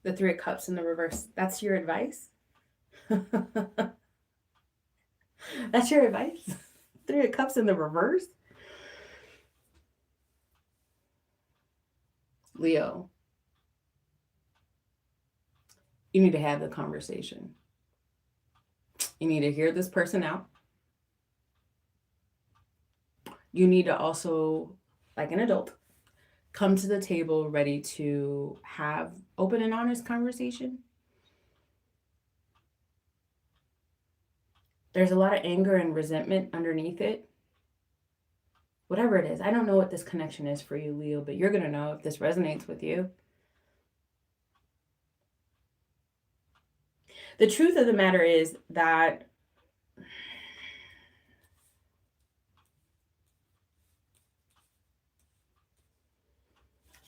The 3 of Cups in the reverse. That's your advice? That's your advice? 3 of Cups in the reverse? Leo. You need to have the conversation. You need to hear this person out. You need to also, like an adult, come to the table ready to have open and honest conversation. There's a lot of anger and resentment underneath it. Whatever it is, I don't know what this connection is for you, Leo, but you're going to know if this resonates with you. The truth of the matter is that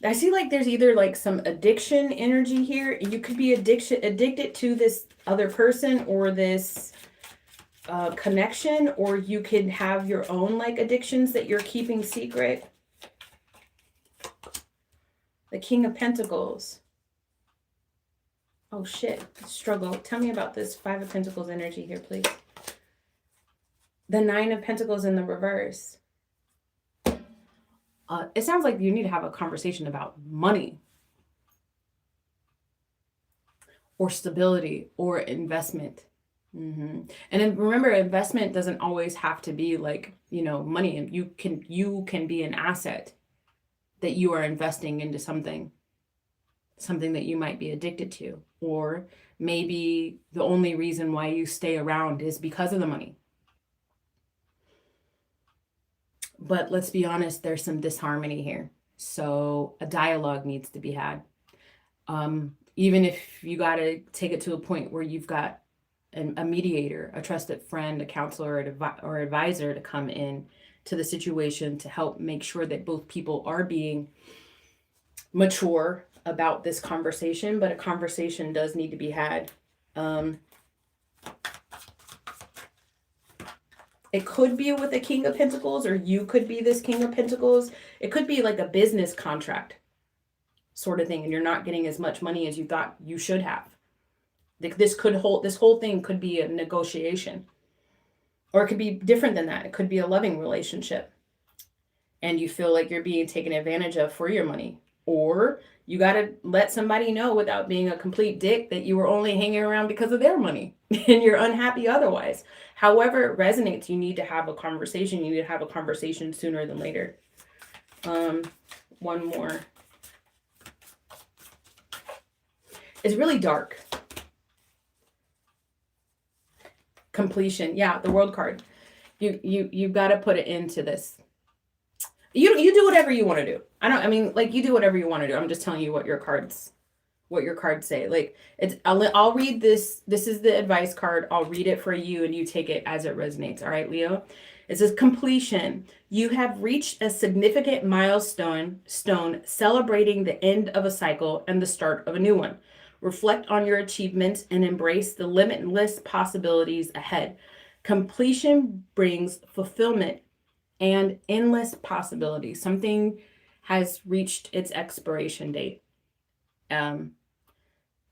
I see like there's either like some addiction energy here. You could be addicted to this other person or this connection, or you could have your own like addictions that you're keeping secret. The King of Pentacles. Oh shit, struggle. Tell me about this 5 of Pentacles energy here, please. The 9 of Pentacles in the reverse. It sounds like you need to have a conversation about money or stability or investment. And then remember, investment doesn't always have to be like, money. And you can be an asset that you are investing into something that you might be addicted to, or maybe the only reason why you stay around is because of the money. But let's be honest, there's some disharmony here. So a dialogue needs to be had. Even if you got to take it to a point where you've got a mediator, a trusted friend, a counselor, or advisor to come in to the situation to help make sure that both people are being mature about this conversation, but a conversation does need to be had. It could be with a King of Pentacles, or you could be this King of Pentacles. It could be like a business contract sort of thing, and you're not getting as much money as you thought you should have. This whole thing could be a negotiation. Or it could be different than that. It could be a loving relationship, and you feel like you're being taken advantage of for your money. Or you got to let somebody know without being a complete dick that you were only hanging around because of their money and you're unhappy otherwise. However it resonates, you need to have a conversation. You need to have a conversation sooner than later. One more. It's really dark. Completion. Yeah, the World card. You've got to put it into this. You do whatever you want to do. You do whatever you want to do. I'm just telling you what your cards say. Like, I'll read this. This is the advice card. I'll read it for you and you take it as it resonates. All right, Leo. It says completion. You have reached a significant milestone, celebrating the end of a cycle and the start of a new one. Reflect on your achievements and embrace the limitless possibilities ahead. Completion brings fulfillment and endless possibilities. Something has reached its expiration date. And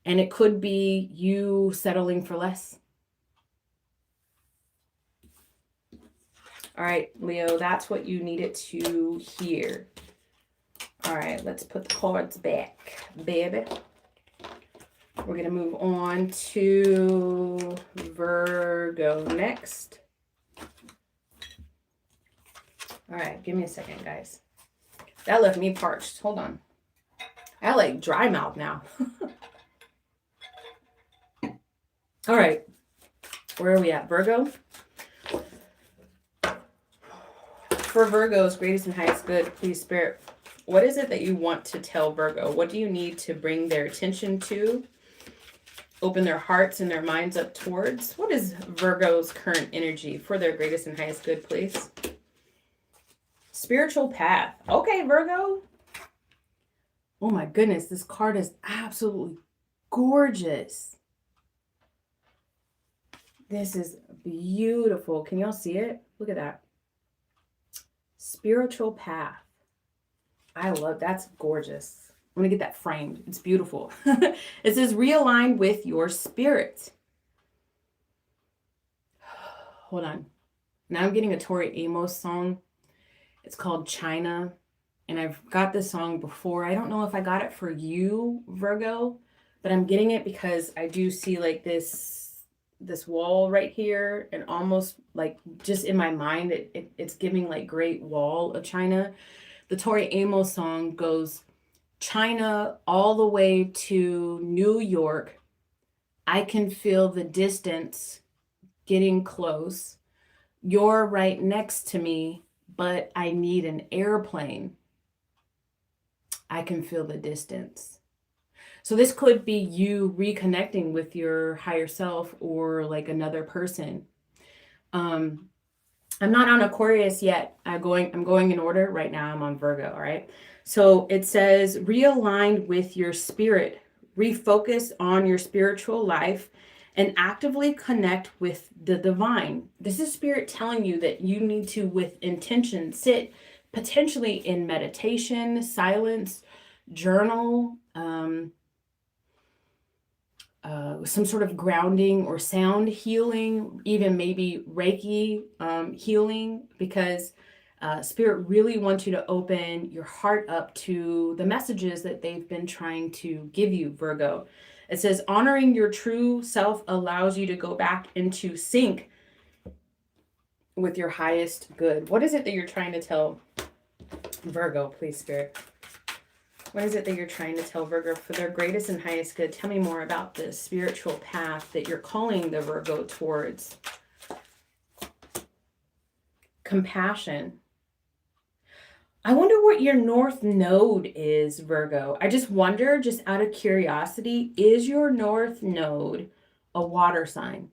it could be you settling for less. All right, Leo, that's what you needed to hear. All right, let's put the cards back, baby. We're going to move on to Virgo next. All right, give me a second, guys. That left me parched. Hold on. I like dry mouth now. All right. Where are we at? Virgo? For Virgo's greatest and highest good, please, Spirit, what is it that you want to tell Virgo? What do you need to bring their attention to? Open their hearts and their minds up towards? What is Virgo's current energy for their greatest and highest good, please? Spiritual path. Okay, Virgo. Oh my goodness, this card is absolutely gorgeous. This is beautiful. Can y'all see it? Look at that. Spiritual path. I love, that's gorgeous. I'm going to get that framed. It's beautiful. It says realign with your spirit. Hold on. Now I'm getting a Tori Amos song. It's called China. And I've got this song before. I don't know if I got it for you, Virgo, but I'm getting it because I do see like this wall right here, and almost like just in my mind, it's giving like Great Wall of China. The Tori Amos song goes, China all the way to New York. I can feel the distance getting close. You're right next to me, but I need an airplane. I can feel the distance. So this could be you reconnecting with your higher self or like another person. I'm not on Aquarius yet. I'm going in order right now. I'm on Virgo. All right. So it says realign with your spirit, refocus on your spiritual life, and actively connect with the divine. This is spirit telling you that you need to, with intention, sit potentially in meditation, silence, journal, some sort of grounding or sound healing, even maybe Reiki healing, because Spirit really wants you to open your heart up to the messages that they've been trying to give you, Virgo. It says honoring your true self allows you to go back into sync with your highest good. What is it that you're trying to tell Virgo, please, Spirit? What is it that you're trying to tell Virgo for their greatest and highest good? Tell me more about this spiritual path that you're calling the Virgo towards. Compassion. I wonder what your North Node is, Virgo. I just wonder, just out of curiosity, is your North Node a water sign?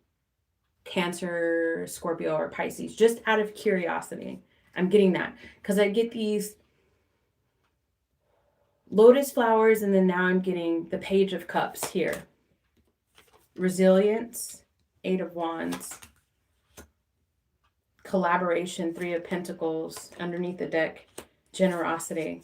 Cancer, Scorpio, or Pisces? Just out of curiosity. I'm getting that because I get these lotus flowers, and then now I'm getting the Page of Cups here. Resilience, Eight of Wands. Collaboration, Three of Pentacles. Underneath the deck, generosity.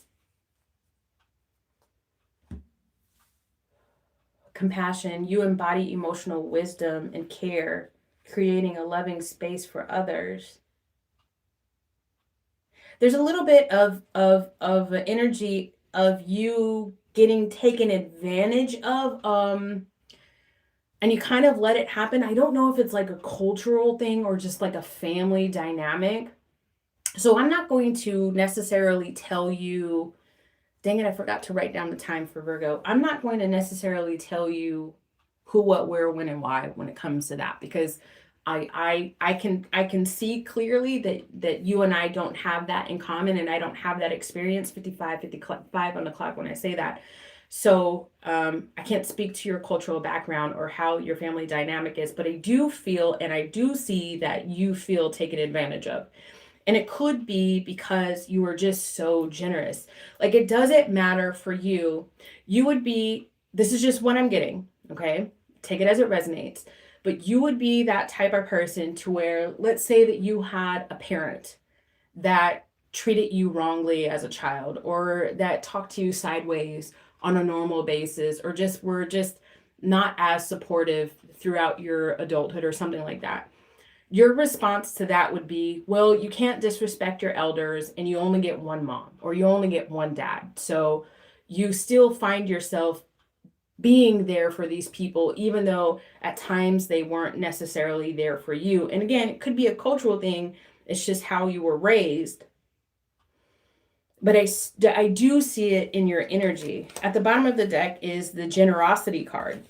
Compassion, you embody emotional wisdom and care, creating a loving space for others. There's a little bit of an energy of you getting taken advantage of, and you kind of let it happen. I don't know if it's like a cultural thing or just like a family dynamic. So I'm not going to necessarily tell you, dang it, I forgot to write down the time for Virgo. I'm not going to necessarily tell you who, what, where, when, and why when it comes to that, because I can see clearly that you and I don't have that in common, and I don't have that experience. 55 on the clock when I say that. So I can't speak to your cultural background or how your family dynamic is, but I do feel and I do see that you feel taken advantage of. And it could be because you were just so generous. Like, it doesn't matter for you. You would be, this is just what I'm getting, okay? Take it as it resonates. But you would be that type of person to where, let's say that you had a parent that treated you wrongly as a child, or that talked to you sideways on a normal basis, or just were just not as supportive throughout your adulthood or something like that. Your response to that would be, well, you can't disrespect your elders, and you only get one mom or you only get one dad. So you still find yourself being there for these people, even though at times they weren't necessarily there for you. And again, it could be a cultural thing. It's just how you were raised. But I do see it in your energy. At the bottom of the deck is the generosity card.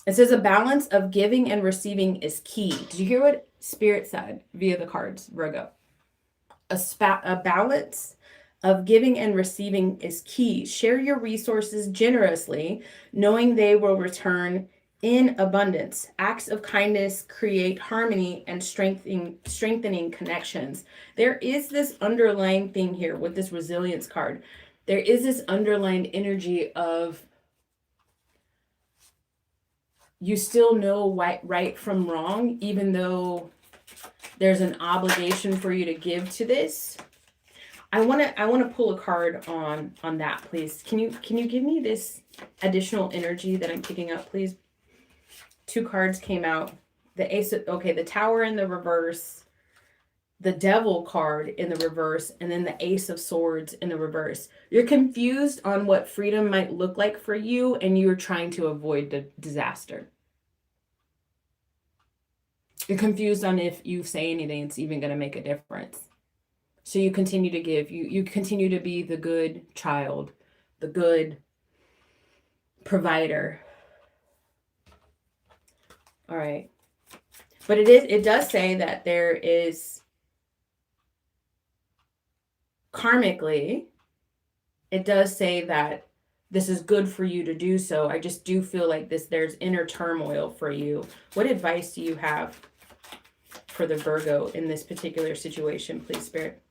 It says a balance of giving and receiving is key. Did you hear what Spirit said via the cards, Virgo? A balance of giving and receiving is key. Share your resources generously, knowing they will return in abundance. Acts of kindness create harmony and strengthening connections. There is this underlying thing here with this resilience card. There is this underlying energy of you still know right from wrong, even though there's an obligation for you to give to this. I want to pull a card on that, please. Can you give me this additional energy that I'm picking up, please? Two cards came out. The Ace of, okay, the Tower in the reverse, the Devil card in the reverse, and then the Ace of Swords in the reverse. You're confused on what freedom might look like for you, and you're trying to avoid the disaster. You're confused on if you say anything, it's even going to make a difference. So you continue to give. You continue to be the good child, the good provider. All right. But it does say that there is karmically, it does say that this is good for you to do so. I just do feel like there's inner turmoil for you. What advice do you have for the Virgo in this particular situation, please, Spirit?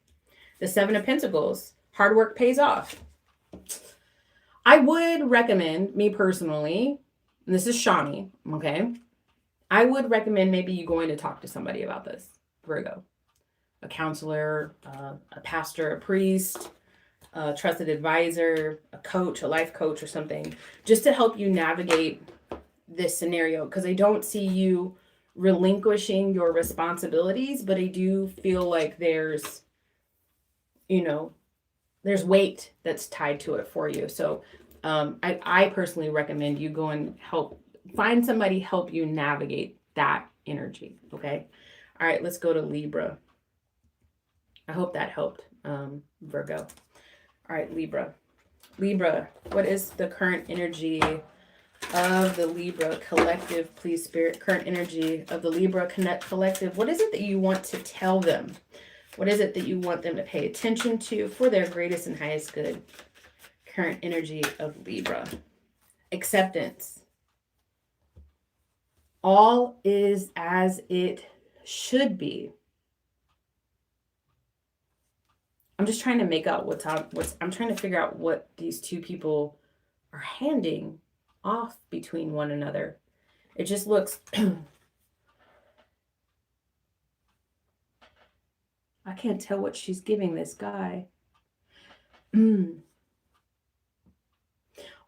The Seven of Pentacles. Hard work pays off. I would recommend, me personally, and this is Shani, okay? I would recommend maybe you going to talk to somebody about this, Virgo. A counselor, a pastor, a priest, a trusted advisor, a coach, a life coach or something, just to help you navigate this scenario. Because I don't see you relinquishing your responsibilities, but I do feel like there's weight that's tied to it for you. So I personally recommend you go and find somebody help you navigate that energy. Okay. All right, let's go to Libra. I hope that helped, Virgo. All right, Libra. Libra, what is the current energy of the Libra collective, please, Spirit? Current energy of the Libra collective. What is it that you want to tell them? What is it that you want them to pay attention to for their greatest and highest good? Current energy of Libra. Acceptance. All is as it should be. I'm just trying to make out I'm trying to figure out what these two people are handing off between one another. It just looks I can't tell what she's giving this guy.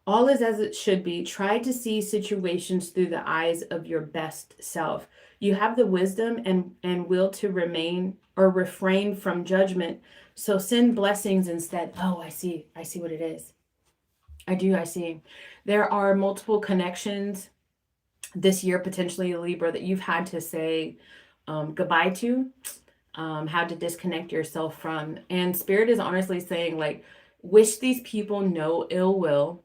All is as it should be. Try to see situations through the eyes of your best self. You have the wisdom and will to remain or refrain from judgment. So send blessings instead. Oh, I see what it is. I see. There are multiple connections this year, potentially, Libra, that you've had to say goodbye to, had to disconnect yourself from. And Spirit is honestly saying, like, wish these people no ill will.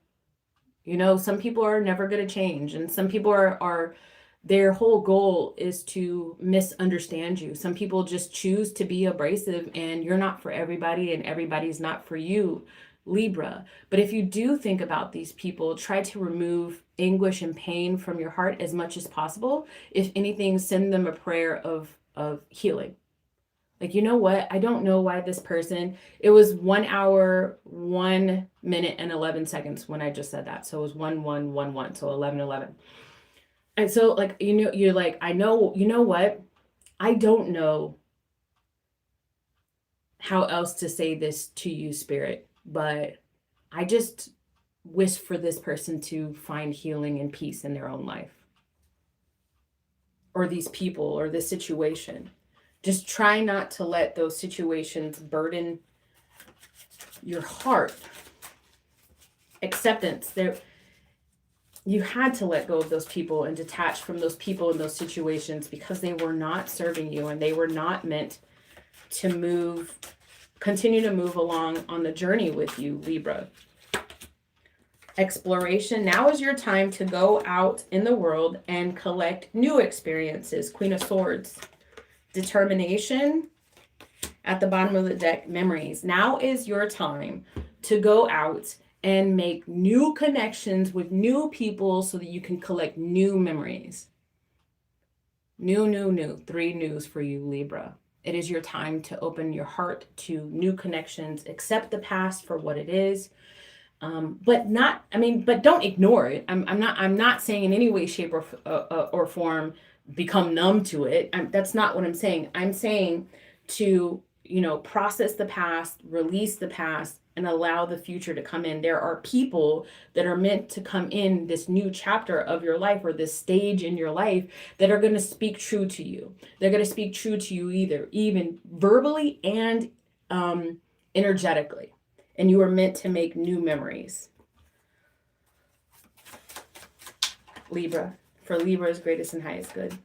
You know, some people are never going to change, and some people are their whole goal is to misunderstand you. Some people just choose to be abrasive, and you're not for everybody, and everybody's not for you, Libra. But if you do think about these people, try to remove anguish and pain from your heart as much as possible. If anything, send them a prayer of healing. Like, you know what? I don't know why this person, it was 1 hour, 1 minute and 11 seconds when I just said that. So it was 1111. So 1111. And so, like, you know, you're like, I know, you know what? I don't know how else to say this to you, Spirit, but I just wish for this person to find healing and peace in their own life. Or these people or this situation. Just try not to let those situations burden your heart. Acceptance. You had to let go of those people and detach from those people and those situations because they were not serving you and they were not meant to continue to move along on the journey with you, Libra. Exploration. Now is your time to go out in the world and collect new experiences. Queen of Swords. Determination. At the bottom of the deck, memories. Now is your time to go out and make new connections with new people so that you can collect new memories. New. 3 news for you, Libra. It is your time to open your heart to new connections, accept the past for what it is. But don't ignore it. I'm not saying in any way, shape, or form become numb to it. That's not what I'm saying. I'm saying to, process the past, release the past, and allow the future to come in. There are people that are meant to come in this new chapter of your life or this stage in your life that are going to speak true to you. They're going to speak true to you even verbally and energetically. And you are meant to make new memories. Libra. For Libra's greatest and highest good.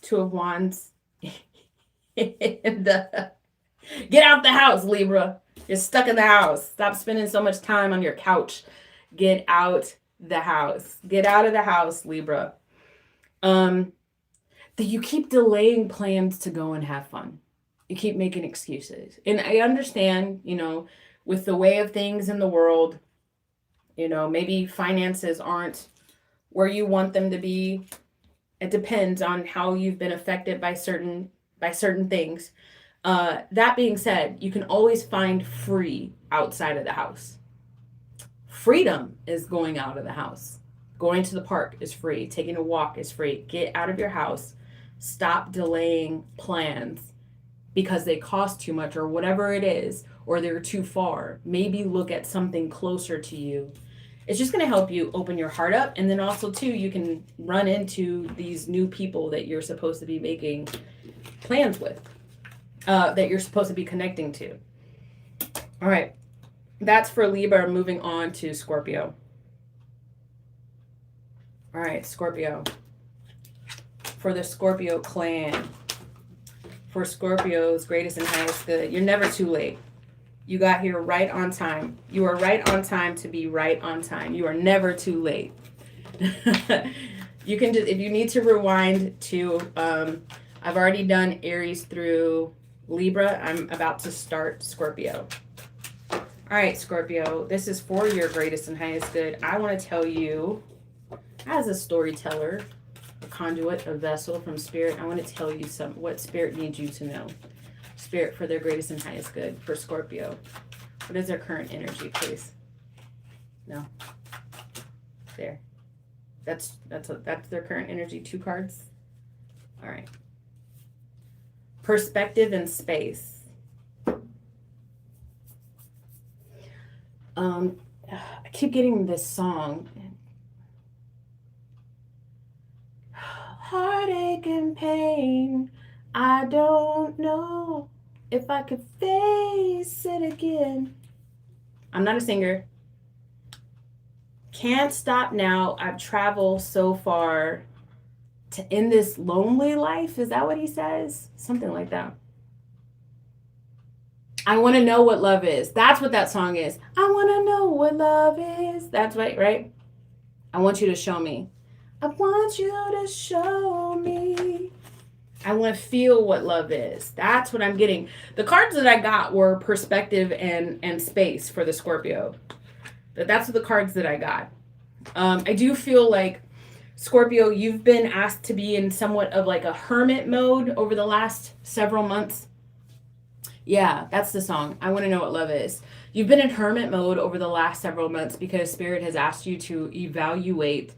2 of Wands. Get out the house, Libra. You're stuck in the house. Stop spending so much time on your couch. Get out the house. Get out of the house, Libra. That you keep delaying plans to go and have fun. You keep making excuses. And I understand, with the way of things in the world, maybe finances aren't where you want them to be. It depends on how you've been affected by certain things. That being said, you can always find free outside of the house. Freedom is going out of the house. Going to the park is free. Taking a walk is free. Get out of your house. Stop delaying plans because they cost too much or whatever it is, or they're too far. Maybe look at something closer to you. It's just going to help you open your heart up. And then also, too, you can run into these new people that you're supposed to be making plans with, that you're supposed to be connecting to. All right. That's for Libra. Moving on to Scorpio. All right, Scorpio. For the Scorpio clan. For Scorpio's greatest and highest good. You're never too late. You got here right on time. You are right on time to be right on time. You are never too late. You can just, if you need to rewind to, I've already done Aries through Libra. I'm about to start Scorpio. All right, Scorpio, this is for your greatest and highest good. I want to tell you As a storyteller, a conduit, a vessel from Spirit, I want to tell you what Spirit needs you to know. Spirit, for their greatest and highest good, for Scorpio. What is their current energy, please? No. There. That's their current energy. 2 cards. All right. Perspective and space. I keep getting this song. Heartache and pain. I don't know if I could face it again. I'm not a singer. Can't stop now. I've traveled so far to end this lonely life. Is that what he says? Something like that. I want to know what love is. That's what that song is. I want to know what love is. That's right? I want you to show me. I want you to show me. I want to feel what love is. That's what I'm getting. The cards that I got were perspective and space for the Scorpio. That's the cards that I got. I do feel like, Scorpio, you've been asked to be in somewhat of like a hermit mode over the last several months. Yeah, that's the song. I want to know what love is. You've been in hermit mode over the last several months because Spirit has asked you to evaluate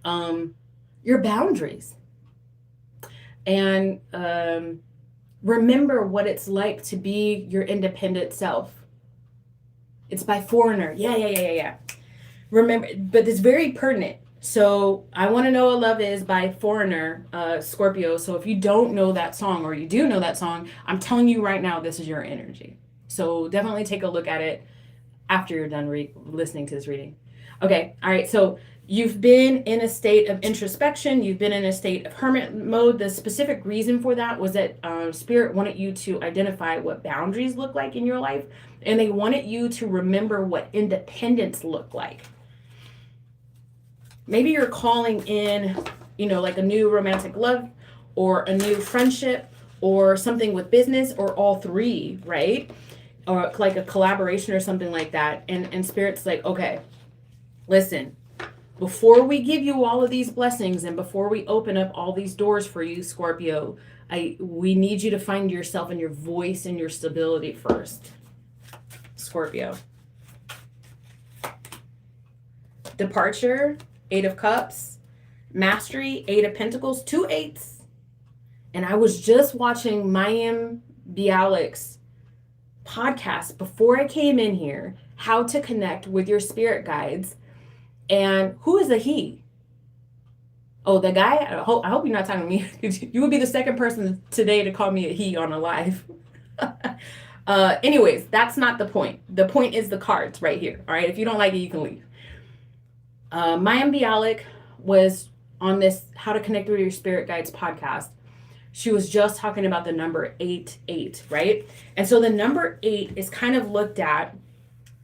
your boundaries. And remember what it's like to be your independent self. It's by Foreigner. Yeah. Remember, but it's very pertinent. So I want to know what love is by Foreigner, Scorpio. So if you don't know that song, or you do know that song, I'm telling you right now, this is your energy. So definitely take a look at it after you're done listening to this reading. Okay. All right. So you've been in a state of introspection. You've been in a state of hermit mode. The specific reason for that was that Spirit wanted you to identify what boundaries look like in your life. And they wanted you to remember what independence looked like. Maybe you're calling in, like a new romantic love or a new friendship or something with business, or all three, right? Or like a collaboration or something like that. And Spirit's like, okay, listen, before we give you all of these blessings and before we open up all these doors for you, Scorpio, we need you to find yourself and your voice and your stability first. Scorpio. Departure, 8 of Cups, Mastery, 8 of Pentacles, 2 8s. And I was just watching Mayim Bialik's podcast before I came in here, How to Connect with Your Spirit Guides. And who is a he? Oh, the guy? I hope you're not talking to me. You would be the second person today to call me a he on a live. Anyways, that's not the point. The point is the cards right here. All right. If you don't like it, you can leave. Mayim Bialik was on this How to Connect with Your Spirit Guides podcast. She was just talking about the number 8, right? And so the number 8 is kind of looked at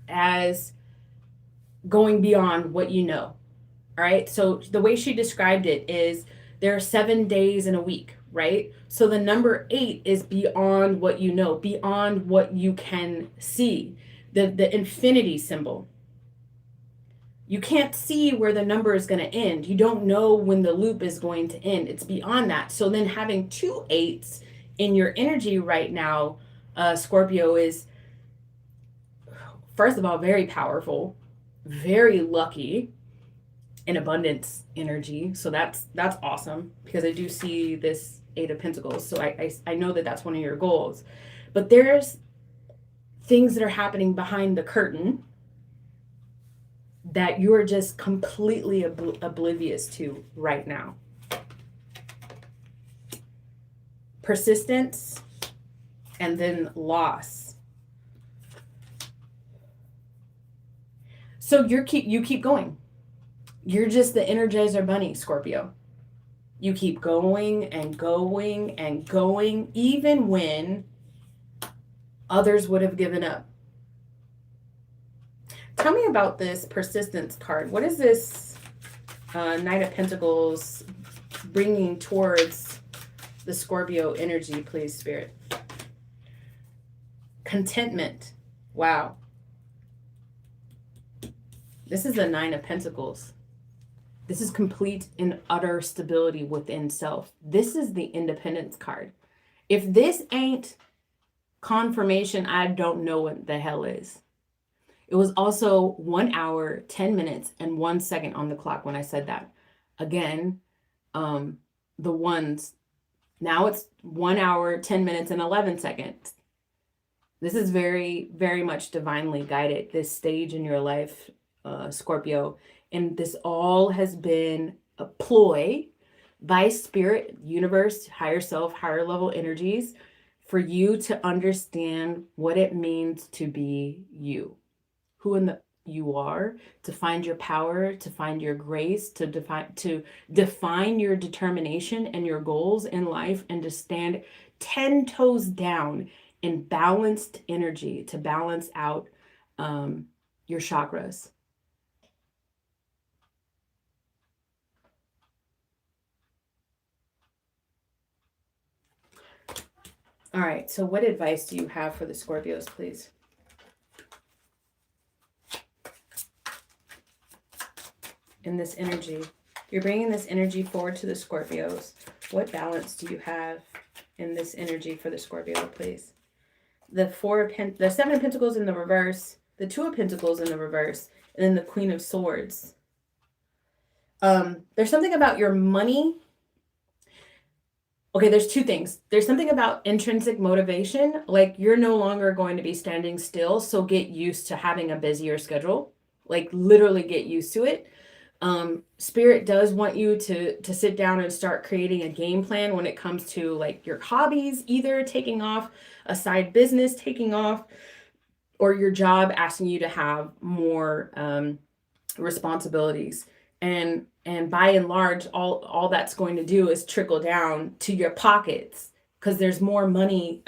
as going beyond what you know. All right. So the way she described it is there are 7 days in a week, right? So the number 8 is beyond what you know, beyond what you can see, the infinity symbol. You can't see where the number is going to end. You don't know when the loop is going to end. It's beyond that. So then having 2 8s in your energy right now, Scorpio, is, first of all, very powerful, very lucky, in abundance energy. So that's awesome, because I do see this 8 of Pentacles. So I know that that's one of your goals. But there's things that are happening behind the curtain that you're just completely oblivious to right now. Persistence and then loss. So you keep going. You're just the Energizer Bunny, Scorpio. You keep going and going and going, even when others would have given up. Tell me about this persistence card. What is this Knight of Pentacles bringing towards the Scorpio energy, please, Spirit? Contentment. Wow. This is the 9 of Pentacles. This is complete and utter stability within self. This is the Independence card. If this ain't confirmation, I don't know what the hell is. It was also 1 hour, 10 minutes, and 1 second on the clock when I said that. Again, the ones, now it's 1 hour, 10 minutes, and 11 seconds. This is very, very much divinely guided, this stage in your life, Scorpio. And this all has been a ploy by spirit, universe, higher self, higher level energies for you to understand what it means to be you, who you are, to find your power, to find your grace, to define your determination and your goals in life, and to stand 10 toes down in balanced energy to balance out your chakras. All right, so what advice do you have for the Scorpios, please? In this energy, you're bringing this energy forward to the Scorpios. What balance do you have in this energy for the Scorpio, please? The Seven of Pentacles in the reverse, the Two of Pentacles in the reverse, and then the Queen of Swords. There's something about your money. Okay, there's two things. There's something about intrinsic motivation, like you're no longer going to be standing still, so get used to having a busier schedule. Like literally get used to it. Spirit does want you to sit down and start creating a game plan when it comes to like your hobbies, either taking off, a side business taking off, or your job asking you to have more responsibilities. And by and large, all that's going to do is trickle down to your pockets, because there's more money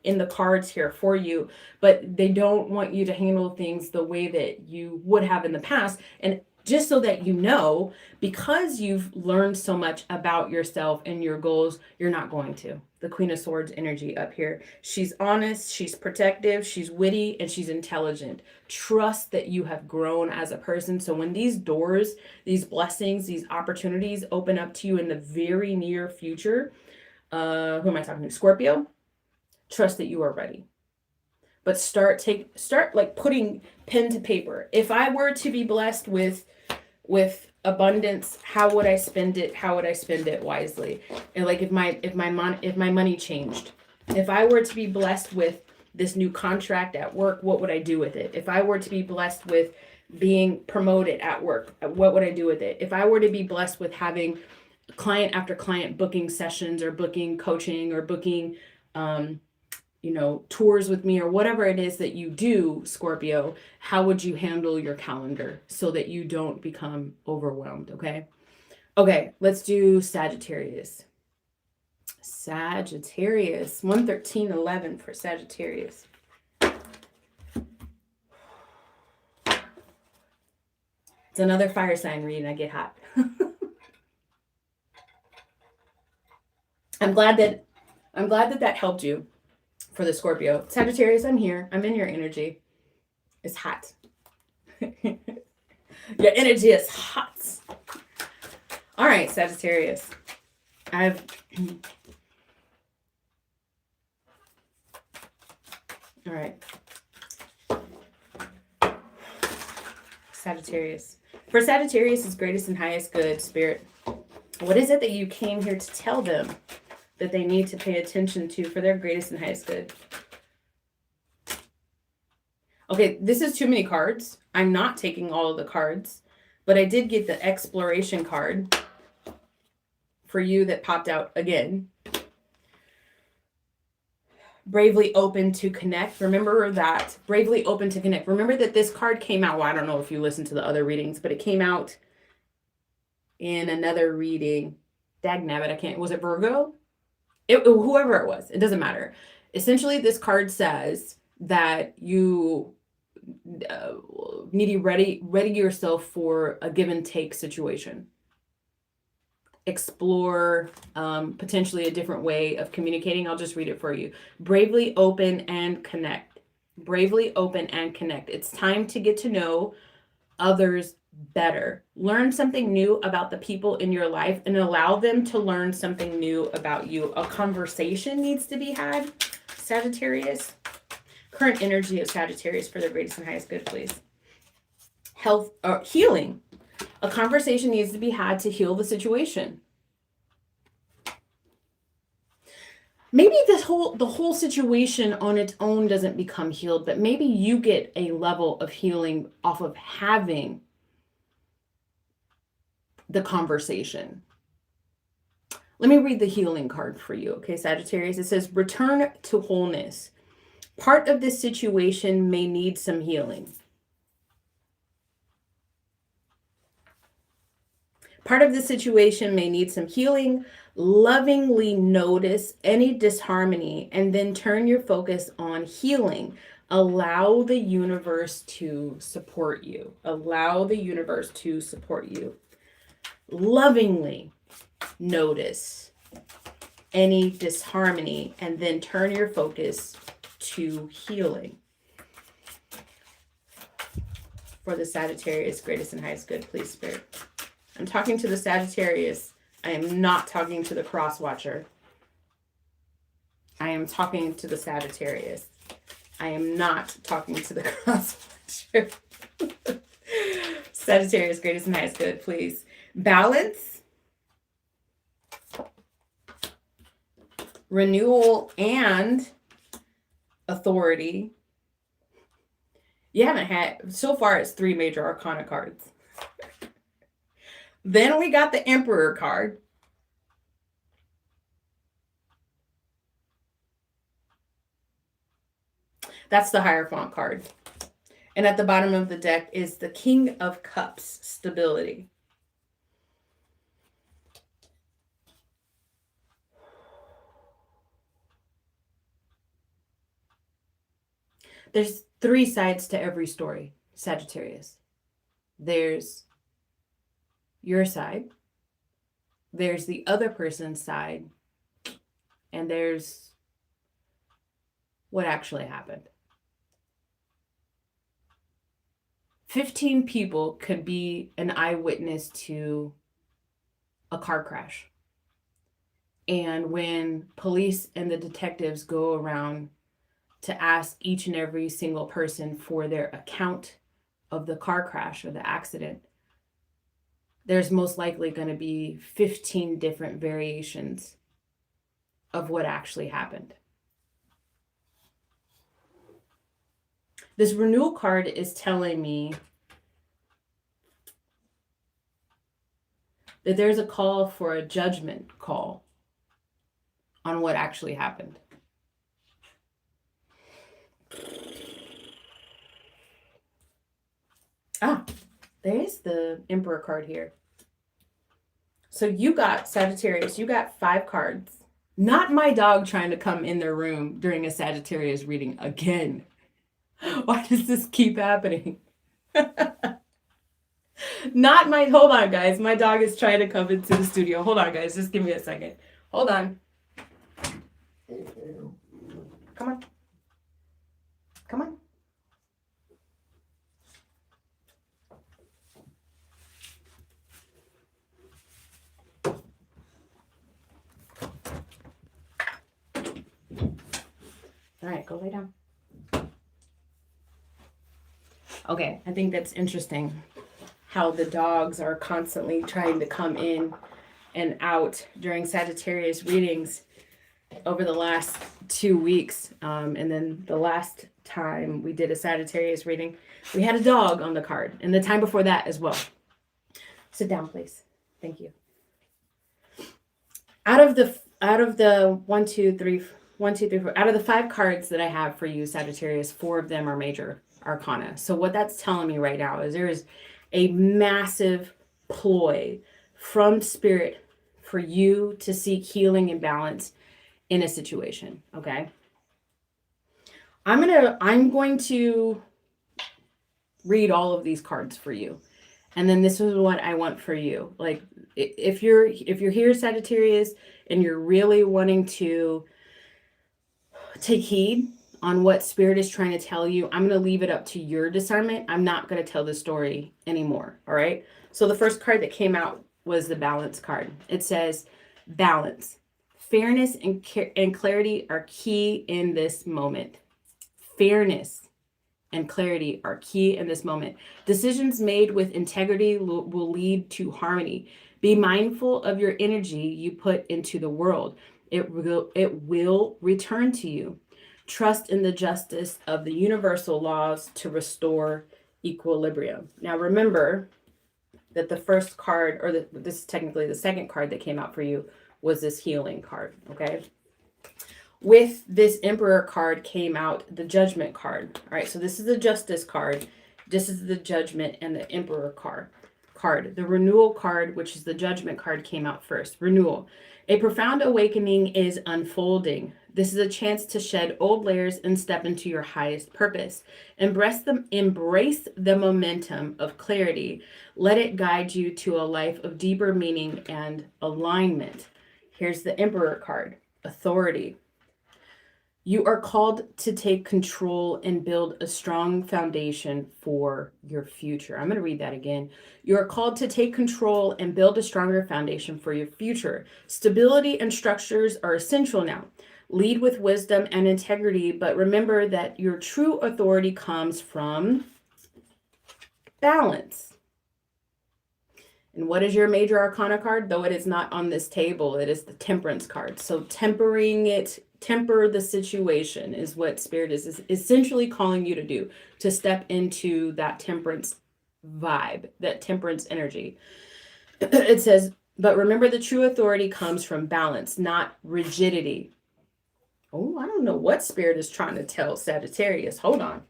in the cards here for you, but they don't want you to handle things the way that you would have in the past. And just so that you know, because you've learned so much about yourself and your goals, you're not going to. The Queen of Swords energy up here. She's honest, she's protective, she's witty, and she's intelligent. Trust that you have grown as a person. So when these doors, these blessings, these opportunities open up to you in the very near future, who am I talking to? Scorpio? Trust that you are ready. But start like putting pen to paper. If I were to be blessed with abundance, how would I spend it? How would I spend it wisely? And like if my money changed, if I were to be blessed with this new contract at work, what would I do with it? If I were to be blessed with being promoted at work, what would I do with it? If I were to be blessed with having client after client booking sessions or booking coaching or booking tours with me or whatever it is that you do, Scorpio, how would you handle your calendar so that you don't become overwhelmed? Okay, let's do Sagittarius. 113:11 for Sagittarius. It's another fire sign reading. I get hot. I'm glad that helped you. For the Scorpio. Sagittarius, I'm here. I'm in your energy. It's hot. Your energy is hot. All right, Sagittarius. All right. Sagittarius. For Sagittarius' greatest and highest good, Spirit, what is it that you came here to tell them that they need to pay attention to for their greatest and highest good? Okay, this is too many cards. I'm not taking all of the cards, but I did get the exploration card for you that popped out again. Bravely open to connect. Remember that. Bravely open to connect. Remember that this card came out. Well, I don't know if you listened to the other readings, but it came out in another reading. Dagnabbit, I can't. Was it Virgo? Whoever it was, it doesn't matter. Essentially, this card says that you need to ready yourself for a give and take situation. Explore potentially a different way of communicating. I'll just read it for you. Bravely open and connect. Bravely open and connect. It's time to get to know others better. Learn something new about the people in your life and allow them to learn something new about you. A conversation needs to be had, Sagittarius. Current energy of Sagittarius for their greatest and highest good, please. Health or healing. A conversation needs to be had to heal the situation. Maybe the whole situation on its own doesn't become healed, but maybe you get a level of healing off of having the conversation. Let me read the healing card for you, okay, Sagittarius? It says, return to wholeness. Part of this situation may need some healing. Part of the situation may need some healing. Lovingly notice any disharmony and then turn your focus on healing. Allow the universe to support you. Allow the universe to support you. Lovingly notice any disharmony and then turn your focus to healing. For the Sagittarius, greatest and highest good, please, Spirit. I'm talking to the Sagittarius. I am not talking to the cross watcher. I am talking to the Sagittarius. I am not talking to the cross watcher. Sagittarius, greatest and highest good, please. Balance, renewal, and authority. You haven't had, so far it's 3 major arcana cards. Then we got the Emperor card. That's the Hierophant card. And at the bottom of the deck is the King of Cups, stability. There's 3 sides to every story, Sagittarius. There's your side, there's the other person's side, and there's what actually happened. 15 people could be an eyewitness to a car crash. And when police and the detectives go around to ask each and every single person for their account of the car crash or the accident, there's most likely going to be 15 different variations of what actually happened. This renewal card is telling me that there's a call for a judgment call on what actually happened. There's the Emperor card here. So you got, Sagittarius, you got 5 cards. Not my dog trying to come in their room during a Sagittarius reading again. Why does this keep happening? Not my, hold on guys. My dog is trying to come into the studio. Hold on guys, just give me a second. Hold on. Come on. Come on. All right, go lay down. Okay, I think that's interesting how the dogs are constantly trying to come in and out during Sagittarius readings over the last 2 weeks. And then the last time we did a Sagittarius reading, we had a dog on the card, and the time before that as well. Sit down, please. Thank you. Out of the 1, 2, 3, 4, out of the 5 cards that I have for you, Sagittarius, 4 of them are major arcana. So what that's telling me right now is there is a massive ploy from Spirit for you to seek healing and balance in a situation. Okay. I'm going to read all of these cards for you. And then this is what I want for you. Like if you're here, Sagittarius, and you're really wanting to take heed on what Spirit is trying to tell you. I'm going to leave it up to your discernment. I'm not going to tell the story anymore. All right. So the first card that came out was the balance card. It says balance, fairness, and clarity are key in this moment. Fairness and clarity are key in this moment. Decisions made with integrity will lead to harmony. Be mindful of your energy you put into the world. It will return to you. Trust in the justice of the universal laws to restore equilibrium. Now remember that the first card, or this is technically the second card that came out for you, was this healing card, okay? With this Emperor card came out the Judgment card. All right, so this is the Justice card. This is the Judgment and the Emperor card. The Renewal card, which is the Judgment card, came out first. Renewal. A profound awakening is unfolding. This is a chance to shed old layers and step into your highest purpose. Embrace the momentum of clarity. Let it guide you to a life of deeper meaning and alignment. Here's the Emperor card. Authority. You are called to take control and build a strong foundation for your future. I'm going to read that again. You are called to take control and build a stronger foundation for your future. Stability and structures are essential now. Lead with wisdom and integrity, but remember that your true authority comes from balance. And what is your major arcana card? Though it is not on this table, it is the Temperance card. So temper the situation is what Spirit is essentially calling you to do, to step into that temperance vibe, that temperance energy. It says, but remember the true authority comes from balance, not rigidity. Oh, I don't know what Spirit is trying to tell Sagittarius. Hold on.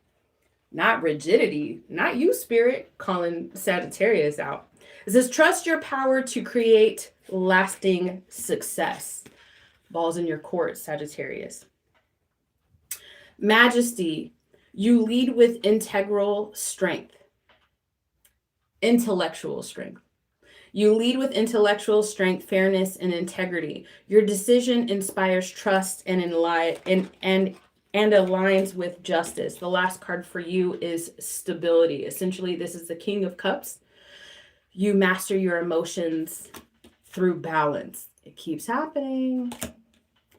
Not rigidity. Not you, Spirit, calling Sagittarius out. It says, trust your power to create lasting success. Balls in your court, Sagittarius. Majesty. You lead with integral strength. Intellectual strength. You lead with intellectual strength, fairness, and integrity. Your decision inspires trust and aligns with justice. The last card for you is stability. Essentially, this is the King of Cups. You master your emotions through balance. It keeps happening.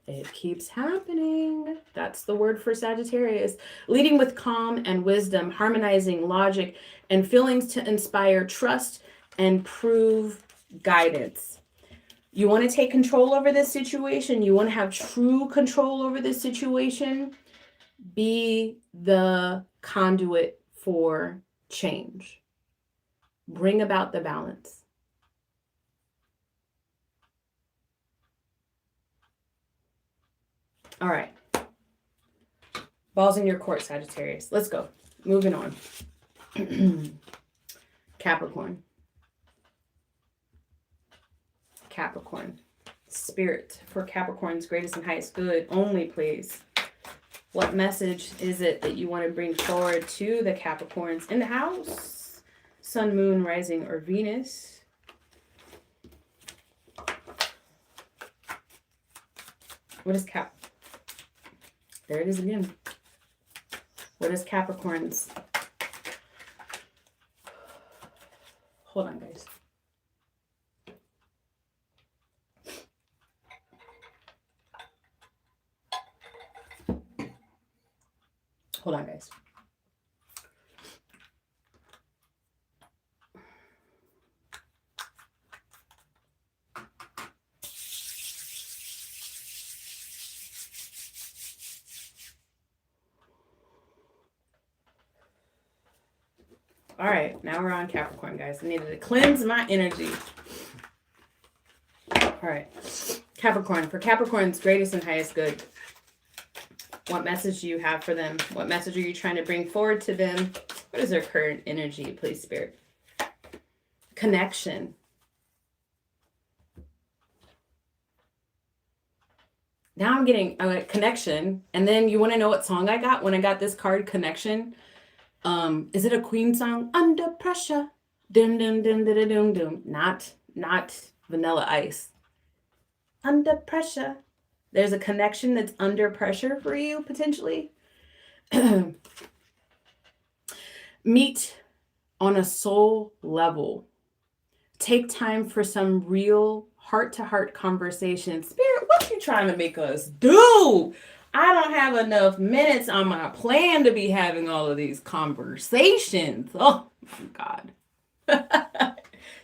It keeps happening. That's the word for Sagittarius. Leading with calm and wisdom, harmonizing logic and feelings to inspire trust and prove guidance. You want to take control over this situation. You want to have true control over this situation. Be the conduit for change. Bring about the balance. All right. Balls in your court, Sagittarius. Let's go. Moving on. Capricorn. Capricorn. Spirit for Capricorn's greatest and highest good only, please. What message is it that you want to bring forward to the Capricorns in the house? Sun, moon, rising, or Venus? What is Cap? There it is again. What is Capricorn's? Hold on, guys. Hold on, guys. All right, now we're on Capricorn, guys. I needed to cleanse my energy. All right, Capricorn. For Capricorn's greatest and highest good, what message do you have for them? What message are you trying to bring forward to them? What is their current energy, please, Spirit? Connection. Now I'm getting a connection. And then you want to know what song I got when I got this card, Connection? Is it a Queen song? Under Pressure. Dum dum dum dum dum dum. Not Vanilla Ice. Under Pressure. There's a connection that's under pressure for you, potentially. Meet on a soul level. Take time for some real heart-to-heart conversation. Spirit, what you trying to make us do? I don't have enough minutes on my plan to be having all of these conversations. Oh my God.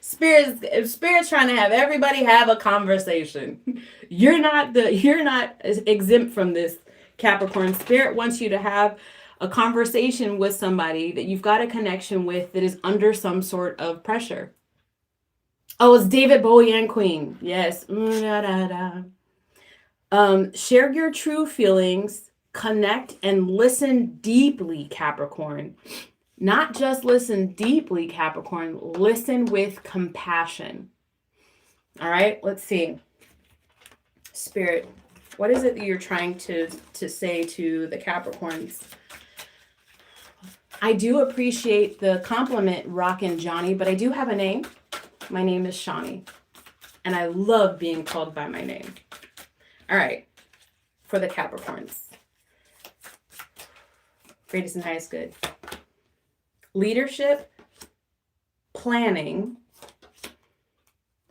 Spirit's trying to have everybody have a conversation. You're not exempt from this, Capricorn. Spirit wants you to have a conversation with somebody that you've got a connection with that is under some sort of pressure. Oh, it's David Bowie and Queen. Yes. Share your true feelings, connect, and listen deeply, Capricorn. Not just listen deeply, Capricorn. Listen with compassion. All right, let's see. Spirit, what is it that you're trying to say to the Capricorns? I do appreciate the compliment, Rockin' Johnny, but I do have a name. My name is Shani, and I love being called by my name. All right, for the Capricorns. Greatest and highest good. Leadership, planning,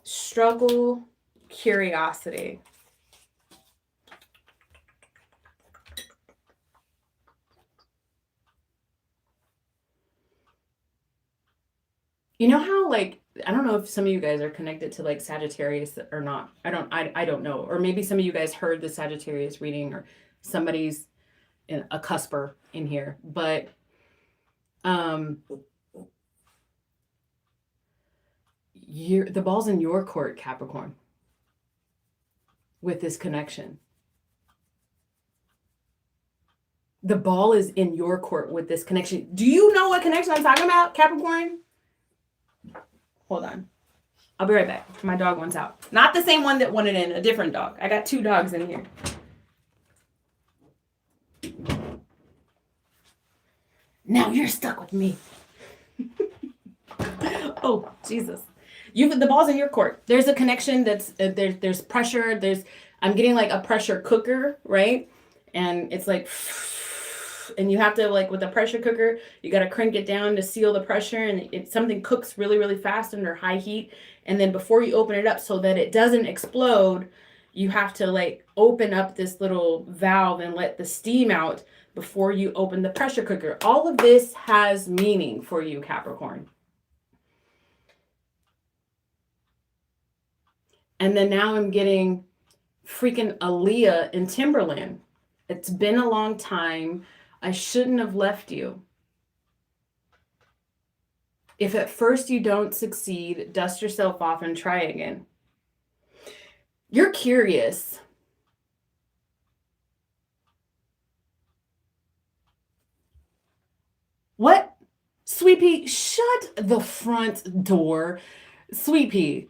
struggle, curiosity. You know how, like, I don't know if some of you guys are connected to like Sagittarius or not. I don't know. Or maybe some of you guys heard the Sagittarius reading, or somebody's a cusper in here. But the ball's in your court, Capricorn, with this connection. The ball is in your court with this connection. Do you know what connection I'm talking about, Capricorn? Hold on. I'll be right back. My dog wants out. Not the same one that wanted in, a different dog. I got 2 dogs in here. Now you're stuck with me. Oh, Jesus. The ball's in your court. There's a connection that's there's pressure. I'm getting like a pressure cooker, right? And it's like, and you have to, like, with the pressure cooker, you got to crank it down to seal the pressure, and something cooks really, really fast under high heat. And then before you open it up, so that it doesn't explode, you have to like open up this little valve and let the steam out before you open the pressure cooker. All of this has meaning for you, Capricorn. And then now I'm getting freaking Aaliyah in Timberland. It's been a long time. I shouldn't have left you. If at first you don't succeed, dust yourself off and try again. You're curious. What? Sweet Pea, shut the front door. Sweet Pea.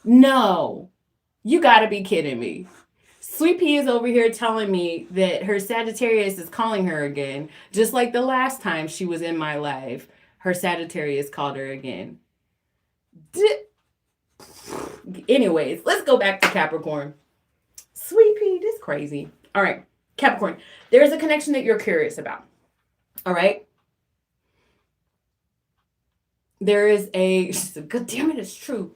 No. You gotta be kidding me. Sweet Pea is over here telling me that her Sagittarius is calling her again, just like the last time she was in my life. Her Sagittarius called her again. Anyways, let's go back to Capricorn. Sweet Pea, this crazy. All right, Capricorn, there's a connection that you're curious about. All right. There is God damn it, it's true.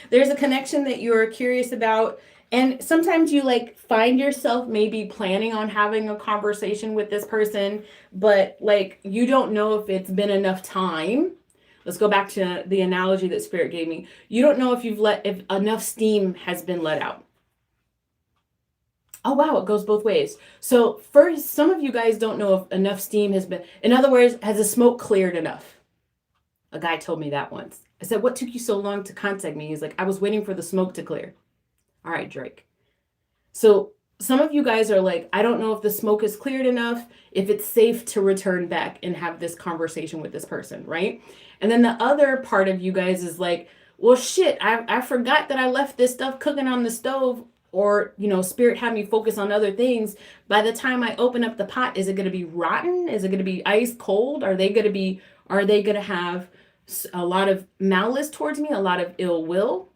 There's a connection that you're curious about. And sometimes you like find yourself maybe planning on having a conversation with this person, but like you don't know if it's been enough time. Let's go back to the analogy that Spirit gave me. You don't know if if enough steam has been let out. Oh, wow, it goes both ways. So first, some of you guys don't know if enough steam has been, in other words, has the smoke cleared enough? A guy told me that once. I said, what took you so long to contact me? He's like, I was waiting for the smoke to clear. All right, Drake. So some of you guys are like, I don't know if the smoke is cleared enough, if it's safe to return back and have this conversation with this person, right? And then the other part of you guys is like, well, shit, I forgot that I left this stuff cooking on the stove, or, you know, Spirit had me focus on other things. By the time I open up the pot, is it going to be rotten? Is it going to be ice cold? Are they going to have a lot of malice towards me, a lot of ill will?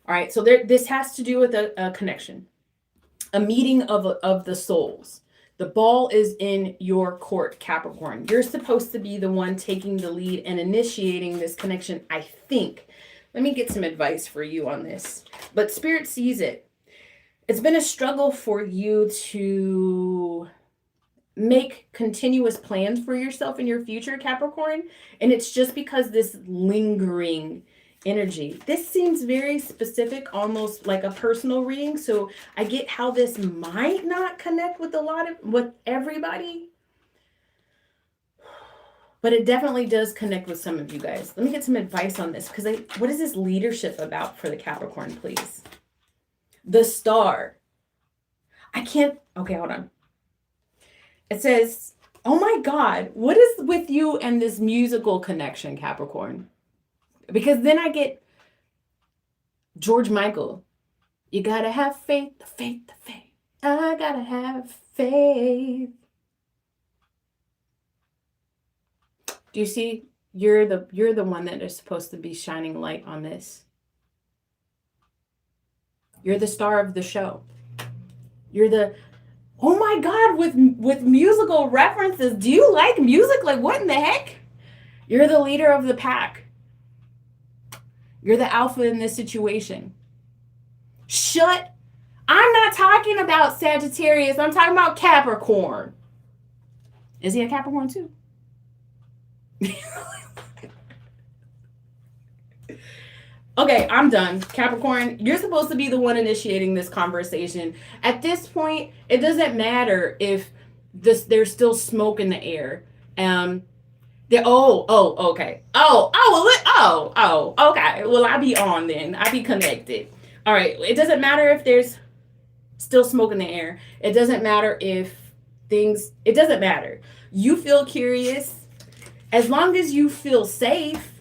All right, so this has to do with a connection, a meeting of the souls. The ball is in your court, Capricorn. You're supposed to be the one taking the lead and initiating this connection, I think. Let me get some advice for you on this. But Spirit sees it. It's been a struggle for you to make continuous plans for yourself in your future, Capricorn. And it's just because this lingering energy. This seems very specific, almost like a personal reading. So I get how this might not connect with with everybody, but it definitely does connect with some of you guys. Let me get some advice on this, because what is this leadership about for the Capricorn, please? The Star. Okay, hold on. It says, oh my God, what is with you and this musical connection, Capricorn? Because then I get George Michael. You gotta have faith, the faith, the faith. I gotta have faith. Do you see? You're the one that is supposed to be shining light on this. You're the star of the show. You're the, oh my God, with musical references. Do you like music? Like, what in the heck? You're the leader of the pack. You're the alpha in this situation. I'm not talking about Sagittarius. I'm talking about Capricorn. Is he a Capricorn too? Okay, I'm done. Capricorn, you're supposed to be the one initiating this conversation. At this point, it doesn't matter if there's still smoke in the air. Okay. Okay. Well, I'll be on then. I'll be connected. All right. It doesn't matter if there's still smoke in the air. It doesn't matter it doesn't matter. You feel curious. As long as you feel safe.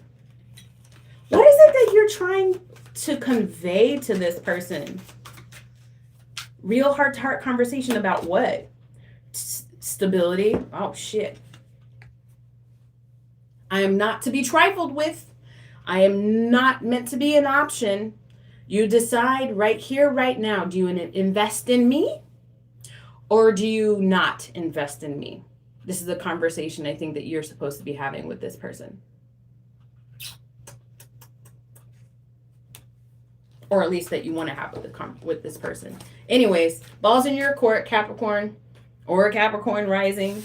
What is it that you're trying to convey to this person? Real heart-to-heart conversation about what? Stability. Oh, shit. I am not to be trifled with. I am not meant to be an option. You decide right here, right now. Do you invest in me? Or do you not invest in me? This is a conversation I think that you're supposed to be having with this person. Or at least that you want to have with this person. Anyways, balls in your court, Capricorn, or Capricorn rising.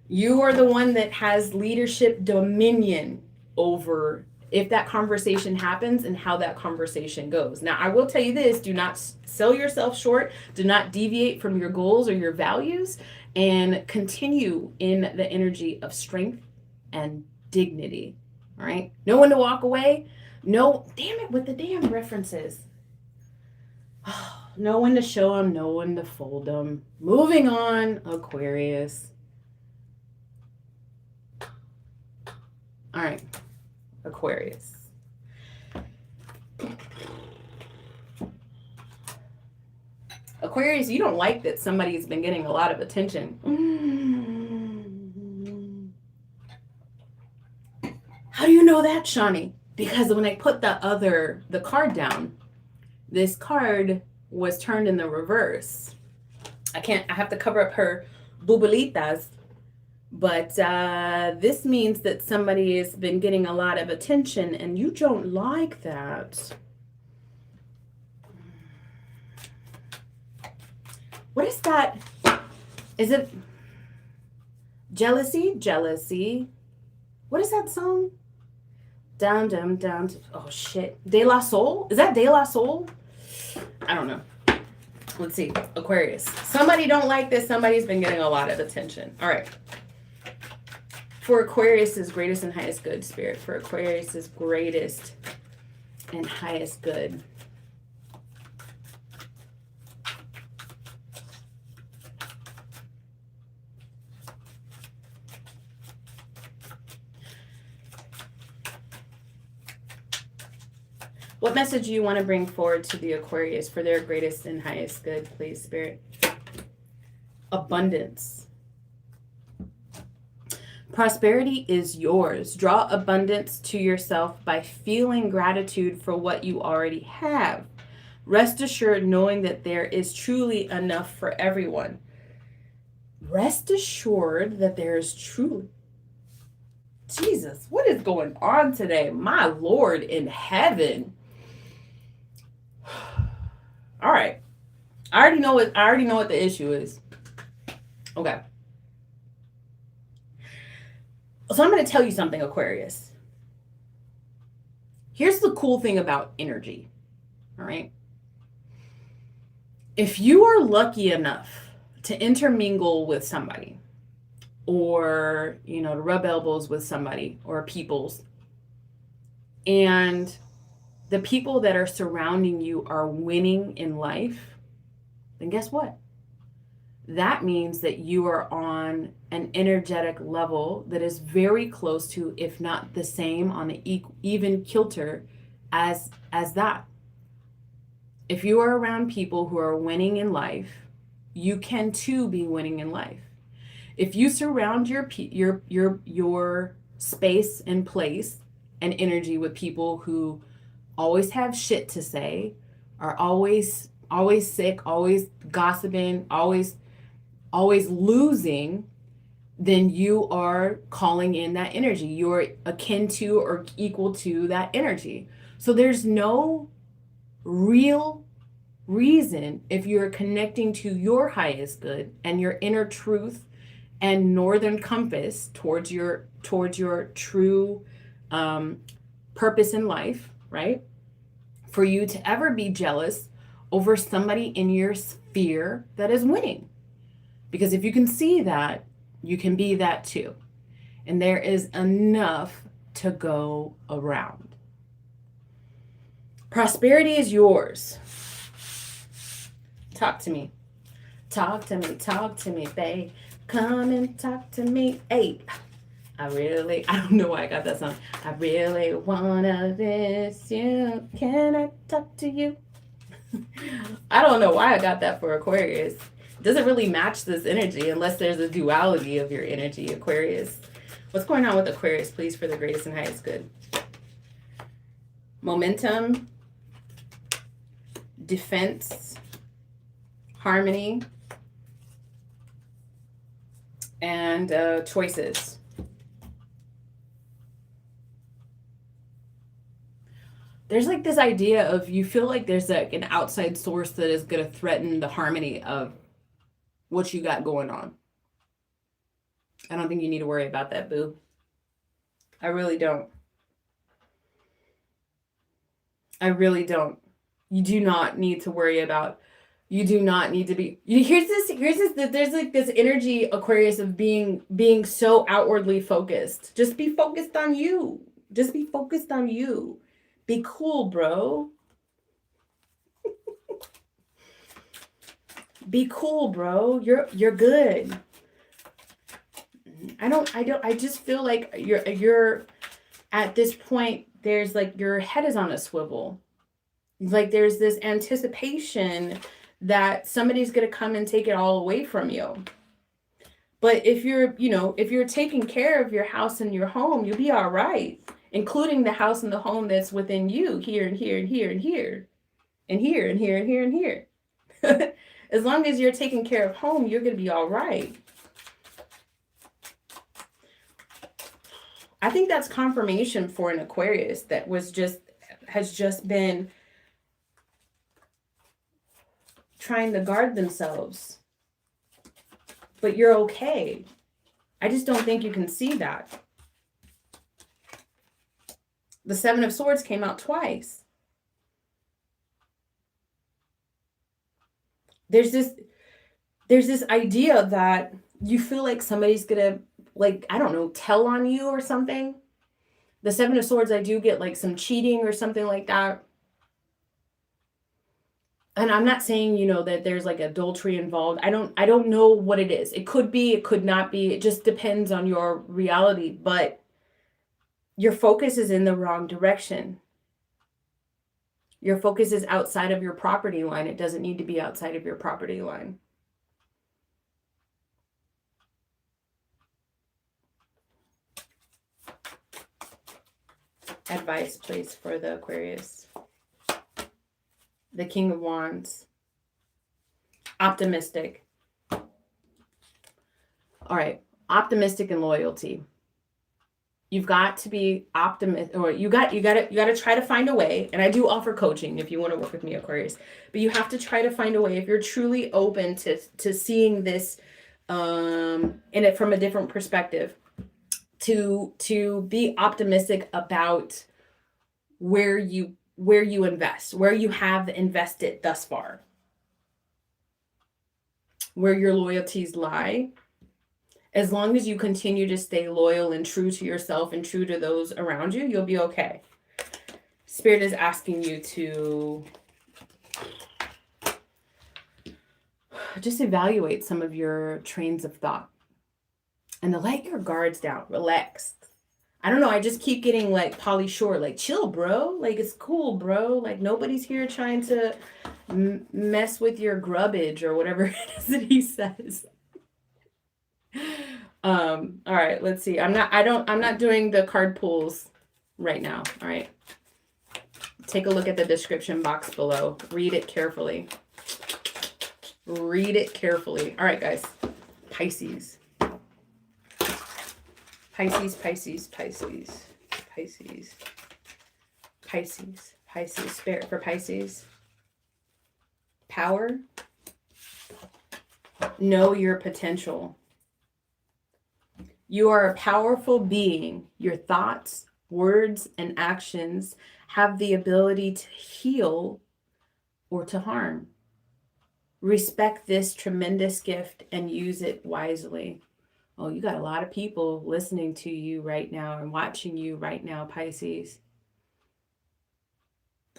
You are the one that has leadership dominion over if that conversation happens and how that conversation goes. Now, I will tell you this, do not sell yourself short. Do not deviate from your goals or your values, and continue in the energy of strength and dignity. All right? Know when to walk away. No, damn it, with the damn references. Know when to show them, know when to fold them. Moving on, Aquarius. All right, Aquarius. Aquarius, you don't like that somebody's been getting a lot of attention. How do you know that, Shani? Because when I put the card down, this card was turned in the reverse. I have to cover up her bubalitas. But this means that somebody has been getting a lot of attention and you don't like that. What is that? Is it jealousy? Jealousy. What is that song? Down, down, down. Oh, shit. De La Soul? Is that De La Soul? I don't know. Let's see. Aquarius. Somebody don't like this. Somebody's been getting a lot of attention. All right. For Aquarius's greatest and highest good, Spirit. For Aquarius's greatest and highest good. What message do you want to bring forward to the Aquarius for their greatest and highest good, please, Spirit? Abundance. Prosperity is yours. Draw abundance to yourself by feeling gratitude for what you already have. Rest assured knowing that there is truly enough for everyone. rest assured that there is truly, Jesus, what is going on today? My Lord in heaven. All right. I already know what the issue is. Okay. So I'm going to tell you something, Aquarius. Here's the cool thing about energy. All right. If you are lucky enough to intermingle with somebody, or, to rub elbows with somebody or peoples, and the people that are surrounding you are winning in life, then guess what? That means that you are on an energetic level that is very close to, if not the same, on the even kilter as that. If you are around people who are winning in life, you can too be winning in life. If you surround your space and place and energy with people who always have shit to say, are always sick, always gossiping, always losing, then you are calling in that energy. You're akin to or equal to that energy. So there's no real reason, if you're connecting to your highest good and your inner truth and northern compass towards your true purpose in life, right? For you to ever be jealous over somebody in your sphere that is winning. Because if you can see that, you can be that too. And there is enough to go around. Prosperity is yours. Talk to me. Talk to me, babe. Come and talk to me. Hey, I don't know why I got that song. I really wanna miss you. Can I talk to you? I don't know why I got that for Aquarius. It doesn't really match this energy unless there's a duality of your energy, Aquarius. What's going on with Aquarius, please, for the greatest and highest good? Momentum, defense, harmony, and choices. There's like this idea of, you feel like there's like an outside source that is going to threaten the harmony of what you got going on. I don't think you need to worry about that, boo. I really don't. I really don't. You do not need to worry about. You do not need to be. There's like this energy, Aquarius, of being so outwardly focused. Just be focused on you. Just be focused on you. Be cool, bro. Be cool, bro. You're good. I just feel like you're at this point, there's like your head is on a swivel. Like there's this anticipation that somebody's going to come and take it all away from you. But if you're taking care of your house and your home, you'll be all right, including the house and the home that's within you, here and here and here and here and here and here and here and here. As long as you're taking care of home, you're going to be all right. I think that's confirmation for an Aquarius that has just been trying to guard themselves. But you're okay. I just don't think you can see that. The Seven of Swords came out twice. There's this idea that you feel like somebody's gonna, like, I don't know, tell on you or something. The Seven of Swords, I do get like some cheating or something like that. And I'm not saying, that there's like adultery involved. I don't know what it is. It could be, it could not be. It just depends on your reality. But your focus is in the wrong direction. Your focus is outside of your property line. It doesn't need to be outside of your property line. Advice, please, for the Aquarius. The King of Wands. Optimistic. All right. Optimistic and loyalty. You've got to be optimistic, or you got to try to find a way. And I do offer coaching if you want to work with me, Aquarius. But you have to try to find a way, if you're truly open to seeing this in it from a different perspective, to be optimistic about where you invest, where you have invested thus far, where your loyalties lie. As long as you continue to stay loyal and true to yourself and true to those around you, you'll be okay. Spirit is asking you to just evaluate some of your trains of thought and to let your guards down. Relax. I don't know. I just keep getting like Pauly Shore, like, chill, bro. Like, it's cool, bro. Like, nobody's here trying to mess with your grubbage or whatever it is that he says. All right, let's see. I'm not doing the card pulls right now. All right. Take a look at the description box below. Read it carefully. Read it carefully. All right, guys. Pisces. Pisces, Pisces, Pisces, Pisces, Pisces, Pisces. Spirit for Pisces. Power. Know your potential. You are a powerful being. Your thoughts, words, and actions have the ability to heal or to harm. Respect this tremendous gift and use it wisely. Oh, you got a lot of people listening to you right now and watching you right now, Pisces.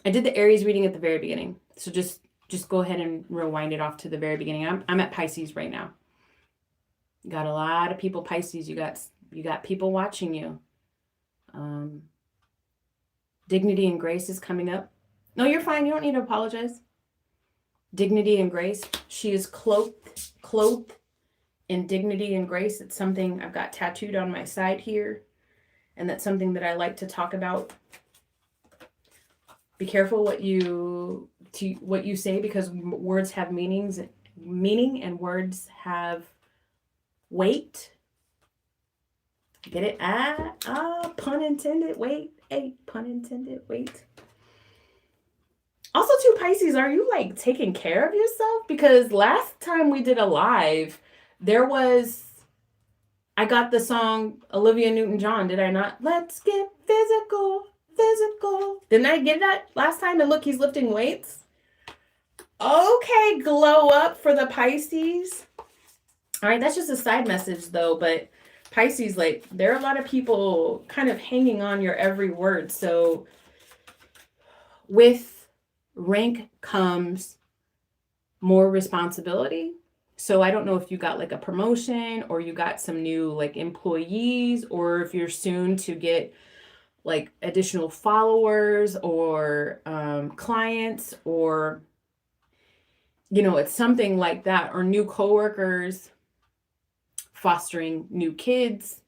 I did the Aries reading at the very beginning. So just go ahead and rewind it off to the very beginning. I'm at Pisces right now. You got a lot of people, Pisces. You got people watching you. Dignity and grace is coming up. No, you're fine. You don't need to apologize. Dignity and grace. She is clothed in dignity and grace. It's something I've got tattooed on my side here. And that's something that I like to talk about. Be careful what you say, because words have meaning, and words have weight. Get it? Pun intended. Wait. Hey, pun intended. Wait. Also, too, Pisces, are you like taking care of yourself? Because last time we did a live, I got the song Olivia Newton-John, did I not? Let's get physical. Didn't I get that last time? And look, he's lifting weights. Okay, glow up for the Pisces. All right, that's just a side message though, but Pisces, like, there are a lot of people kind of hanging on your every word. So with rank comes more responsibility. So I don't know if you got like a promotion, or you got some new like employees, or if you're soon to get like additional followers or clients, or, you know, it's something like that, or new coworkers, fostering new kids,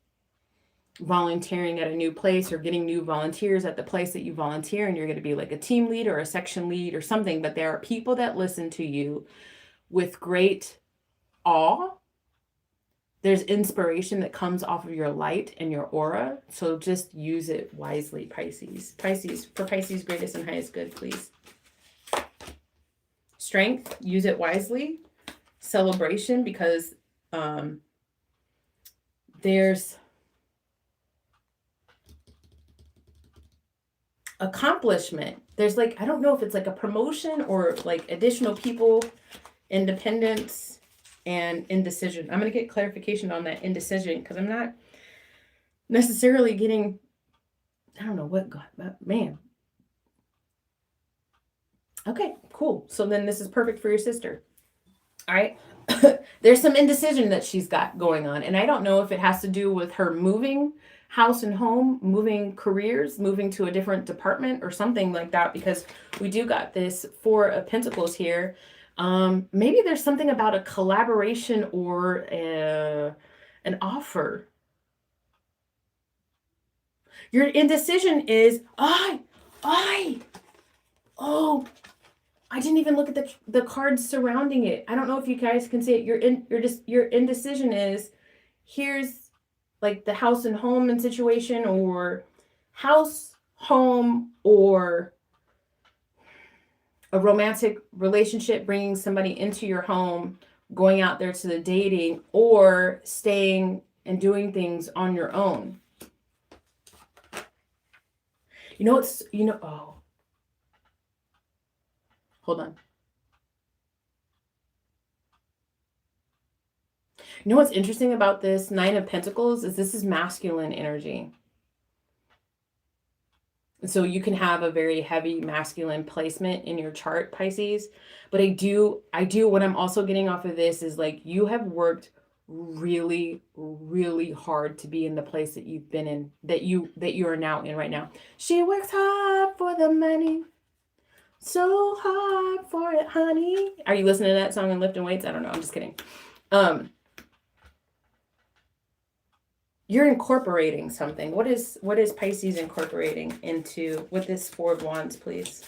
volunteering at a new place, or getting new volunteers at the place that you volunteer, and you're going to be like a team lead or a section lead or something. But there are people that listen to you with great awe. There's inspiration that comes off of your light and your aura. So just use it wisely, Pisces. Pisces, for Pisces' greatest and highest good, please. Strength, use it wisely. Celebration, because there's accomplishment. There's like, I don't know if it's like a promotion or like additional people, independence, and indecision. I'm going to get clarification on that indecision, because I'm not necessarily getting, I don't know what God, but man. Okay, cool. So then this is perfect for your sister. All right. There's some indecision that she's got going on. And I don't know if it has to do with her moving house and home, moving careers, moving to a different department or something like that, because we do got this Four of Pentacles here. Maybe there's something about a collaboration or an offer. Your indecision is, I didn't even look at the cards surrounding it. I don't know if you guys can see it. Your indecision is here's like the house and home and situation, or house, home, or a romantic relationship, bringing somebody into your home, going out there to the dating, or staying and doing things on your own. You know, oh, hold on. You know what's interesting about this Nine of Pentacles is this is masculine energy. So you can have a very heavy masculine placement in your chart, Pisces. But I do, what I'm also getting off of this is like you have worked really, really hard to be in the place that you've been in, that you are now in right now. She works hard for the money. So hard for it, honey. Are you listening to that song and lifting weights? I don't know. I'm just kidding. You're incorporating something. What is Pisces incorporating into with this Four of Wands, please?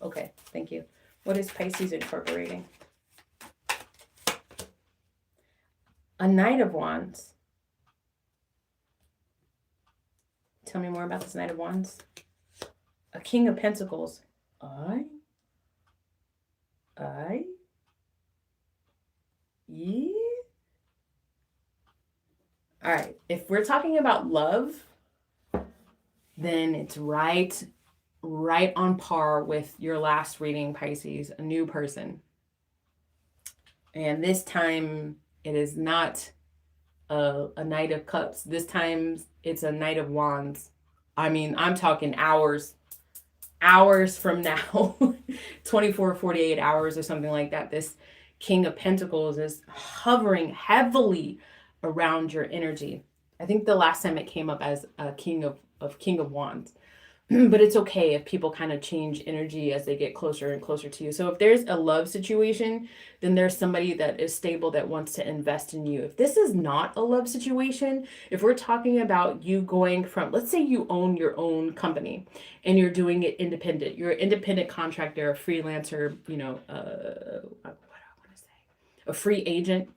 Okay, thank you. What is Pisces incorporating? A Knight of Wands. Tell me more about this Knight of Wands. A King of Pentacles. Yeah. All right, if we're talking about love, then it's right on par with your last reading, Pisces, a new person. And this time it is not a Knight of Cups. This time it's a Knight of Wands. I mean, I'm talking hours from now, 24, 48 hours or something like that. This King of Pentacles is hovering heavily around your energy. I think the last time it came up as a King of Wands. But it's okay if people kind of change energy as they get closer and closer to you. So if there's a love situation, then there's somebody that is stable that wants to invest in you. If this is not a love situation, if we're talking about you going from, let's say you own your own company and you're doing it independent. You're an independent contractor, a freelancer, what do I want to say? A free agent.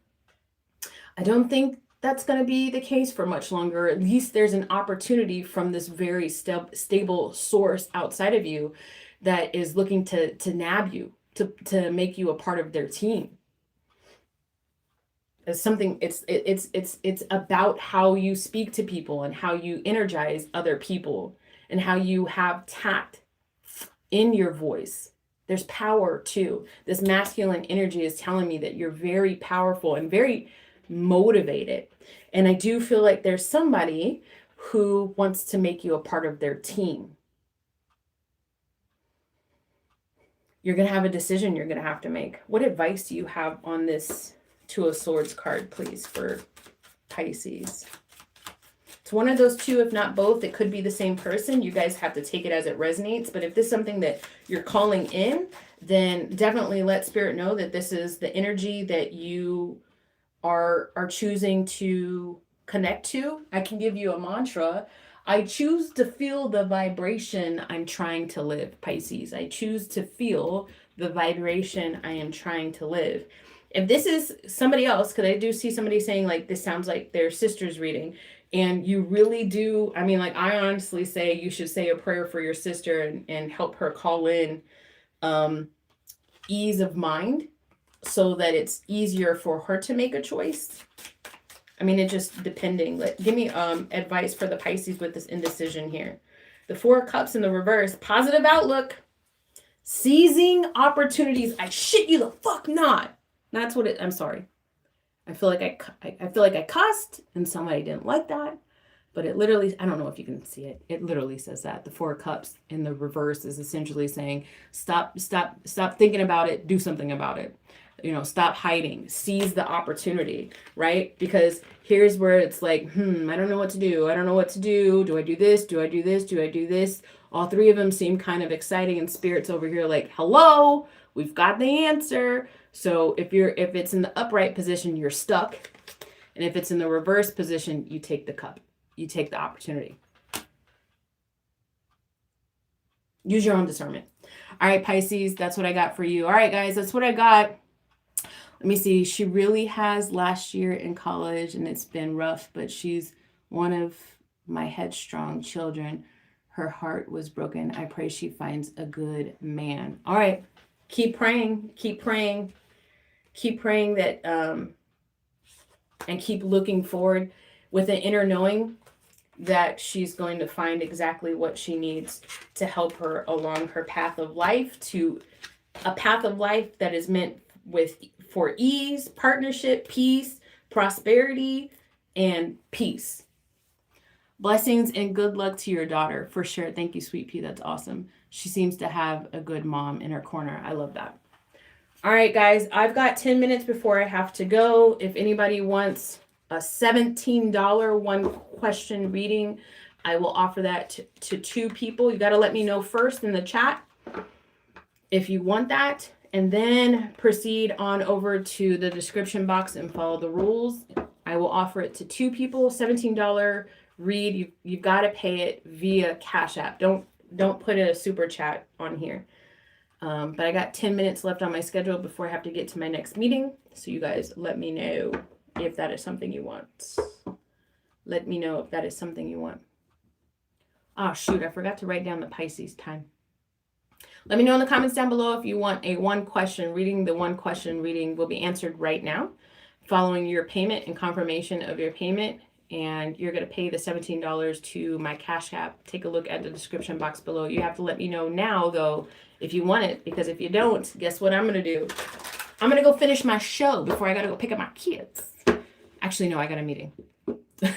I don't think that's going to be the case for much longer. At least there's an opportunity from this very stable source outside of you that is looking to nab you, to make you a part of their team. It's something, it's about how you speak to people and how you energize other people and how you have tact in your voice. There's power too. This masculine energy is telling me that you're very powerful and very motivated. And I do feel like there's somebody who wants to make you a part of their team. You're going to have a decision you're going to have to make. What advice do you have on this Two of Swords card, please, for Pisces? It's one of those two, if not both. It could be the same person. You guys have to take it as it resonates. But if this is something that you're calling in, then definitely let Spirit know that this is the energy that you are choosing to connect to. I can give you a mantra. I choose to feel the vibration I'm trying to live, Pisces. I choose to feel the vibration I am trying to live. If this is somebody else, because I do see somebody saying like, this sounds like their sister's reading, and you really do, I mean, like, I honestly say you should say a prayer for your sister and help her call in ease of mind, so that it's easier for her to make a choice. I mean, it just depending. Give me advice for the Pisces with this indecision here. The Four of Cups in the reverse. Positive outlook. Seizing opportunities. I shit you the fuck not. That's what it, I'm sorry. I feel like I cussed and somebody didn't like that. But it literally, I don't know if you can see it. It literally says that. The Four of Cups in the reverse is essentially saying, stop thinking about it. Do something about it. Stop hiding, seize the opportunity, right? Because here's where it's like, I don't know what to do. I don't know what to do. Do I do this? Do I do this? Do I do this? All three of them seem kind of exciting, and Spirit's over here like, hello, we've got the answer. So if it's in the upright position, you're stuck. And if it's in the reverse position, you take the cup. You take the opportunity. Use your own discernment. All right, Pisces, that's what I got for you. All right, guys, that's what I got. Let me see. She really has last year in college and it's been rough, but she's one of my headstrong children. Her heart was broken. I pray she finds a good man. All right. Keep praying. Keep praying. Keep praying that and keep looking forward with an inner knowing that she's going to find exactly what she needs to help her along her path of life, to a path of life that is meant for ease, partnership, peace, prosperity, and peace. Blessings and good luck to your daughter, for sure. Thank you, Sweet Pea. That's awesome. She seems to have a good mom in her corner. I love that. All right, guys, I've got 10 minutes before I have to go. If anybody wants a $17 one question reading, I will offer that to 2 people. You got to let me know first in the chat if you want that, and then proceed on over to the description box and follow the rules. I will offer it to 2 people, $17 read. You've got to pay it via Cash App. Don't put a super chat on here. But I got 10 minutes left on my schedule before I have to get to my next meeting. So you guys let me know if that is something you want. Let me know if that is something you want. Oh, shoot. I forgot to write down the Pisces time. Let me know in the comments down below if you want a one question reading. The one question reading will be answered right now following your payment and confirmation of your payment. And you're going to pay the $17 to my Cash App. Take a look at the description box below. You have to let me know now, though, if you want it, because if you don't, guess what I'm going to do? I'm going to go finish my show before I got to go pick up my kids. Actually, no, I got a meeting. I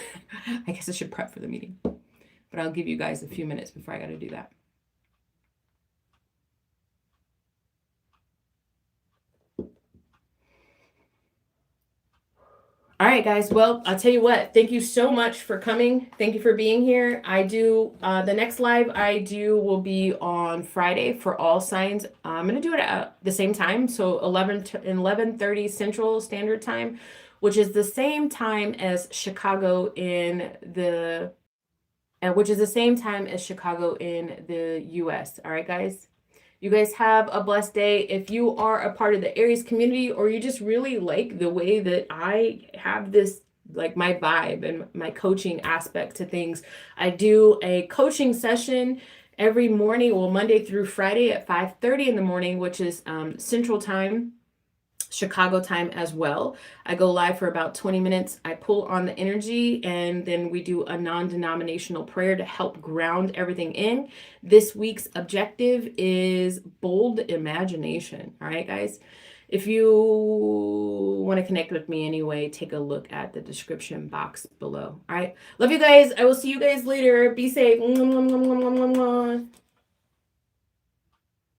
guess I should prep for the meeting. But I'll give you guys a few minutes before I got to do that. All right, guys. Well, I'll tell you what. Thank you so much for coming. Thank you for being here. The next live I do will be on Friday for all signs. I'm going to do it at the same time. So 11:30 Central Standard Time, which is the same time as Chicago in the US. All right, guys. You guys have a blessed day. If you are a part of the Aries community, or you just really like the way that I have this, like my vibe and my coaching aspect to things, I do a coaching session every morning, well, Monday through Friday at 5:30 in the morning, which is Central Time, Chicago time as well. I go live for about 20 minutes. I pull on the energy, and then we do a non-denominational prayer to help ground everything in. This week's objective is bold imagination. All right, guys. If you want to connect with me anyway, take a look at the description box below. All right. Love you guys. I will see you guys later. Be safe.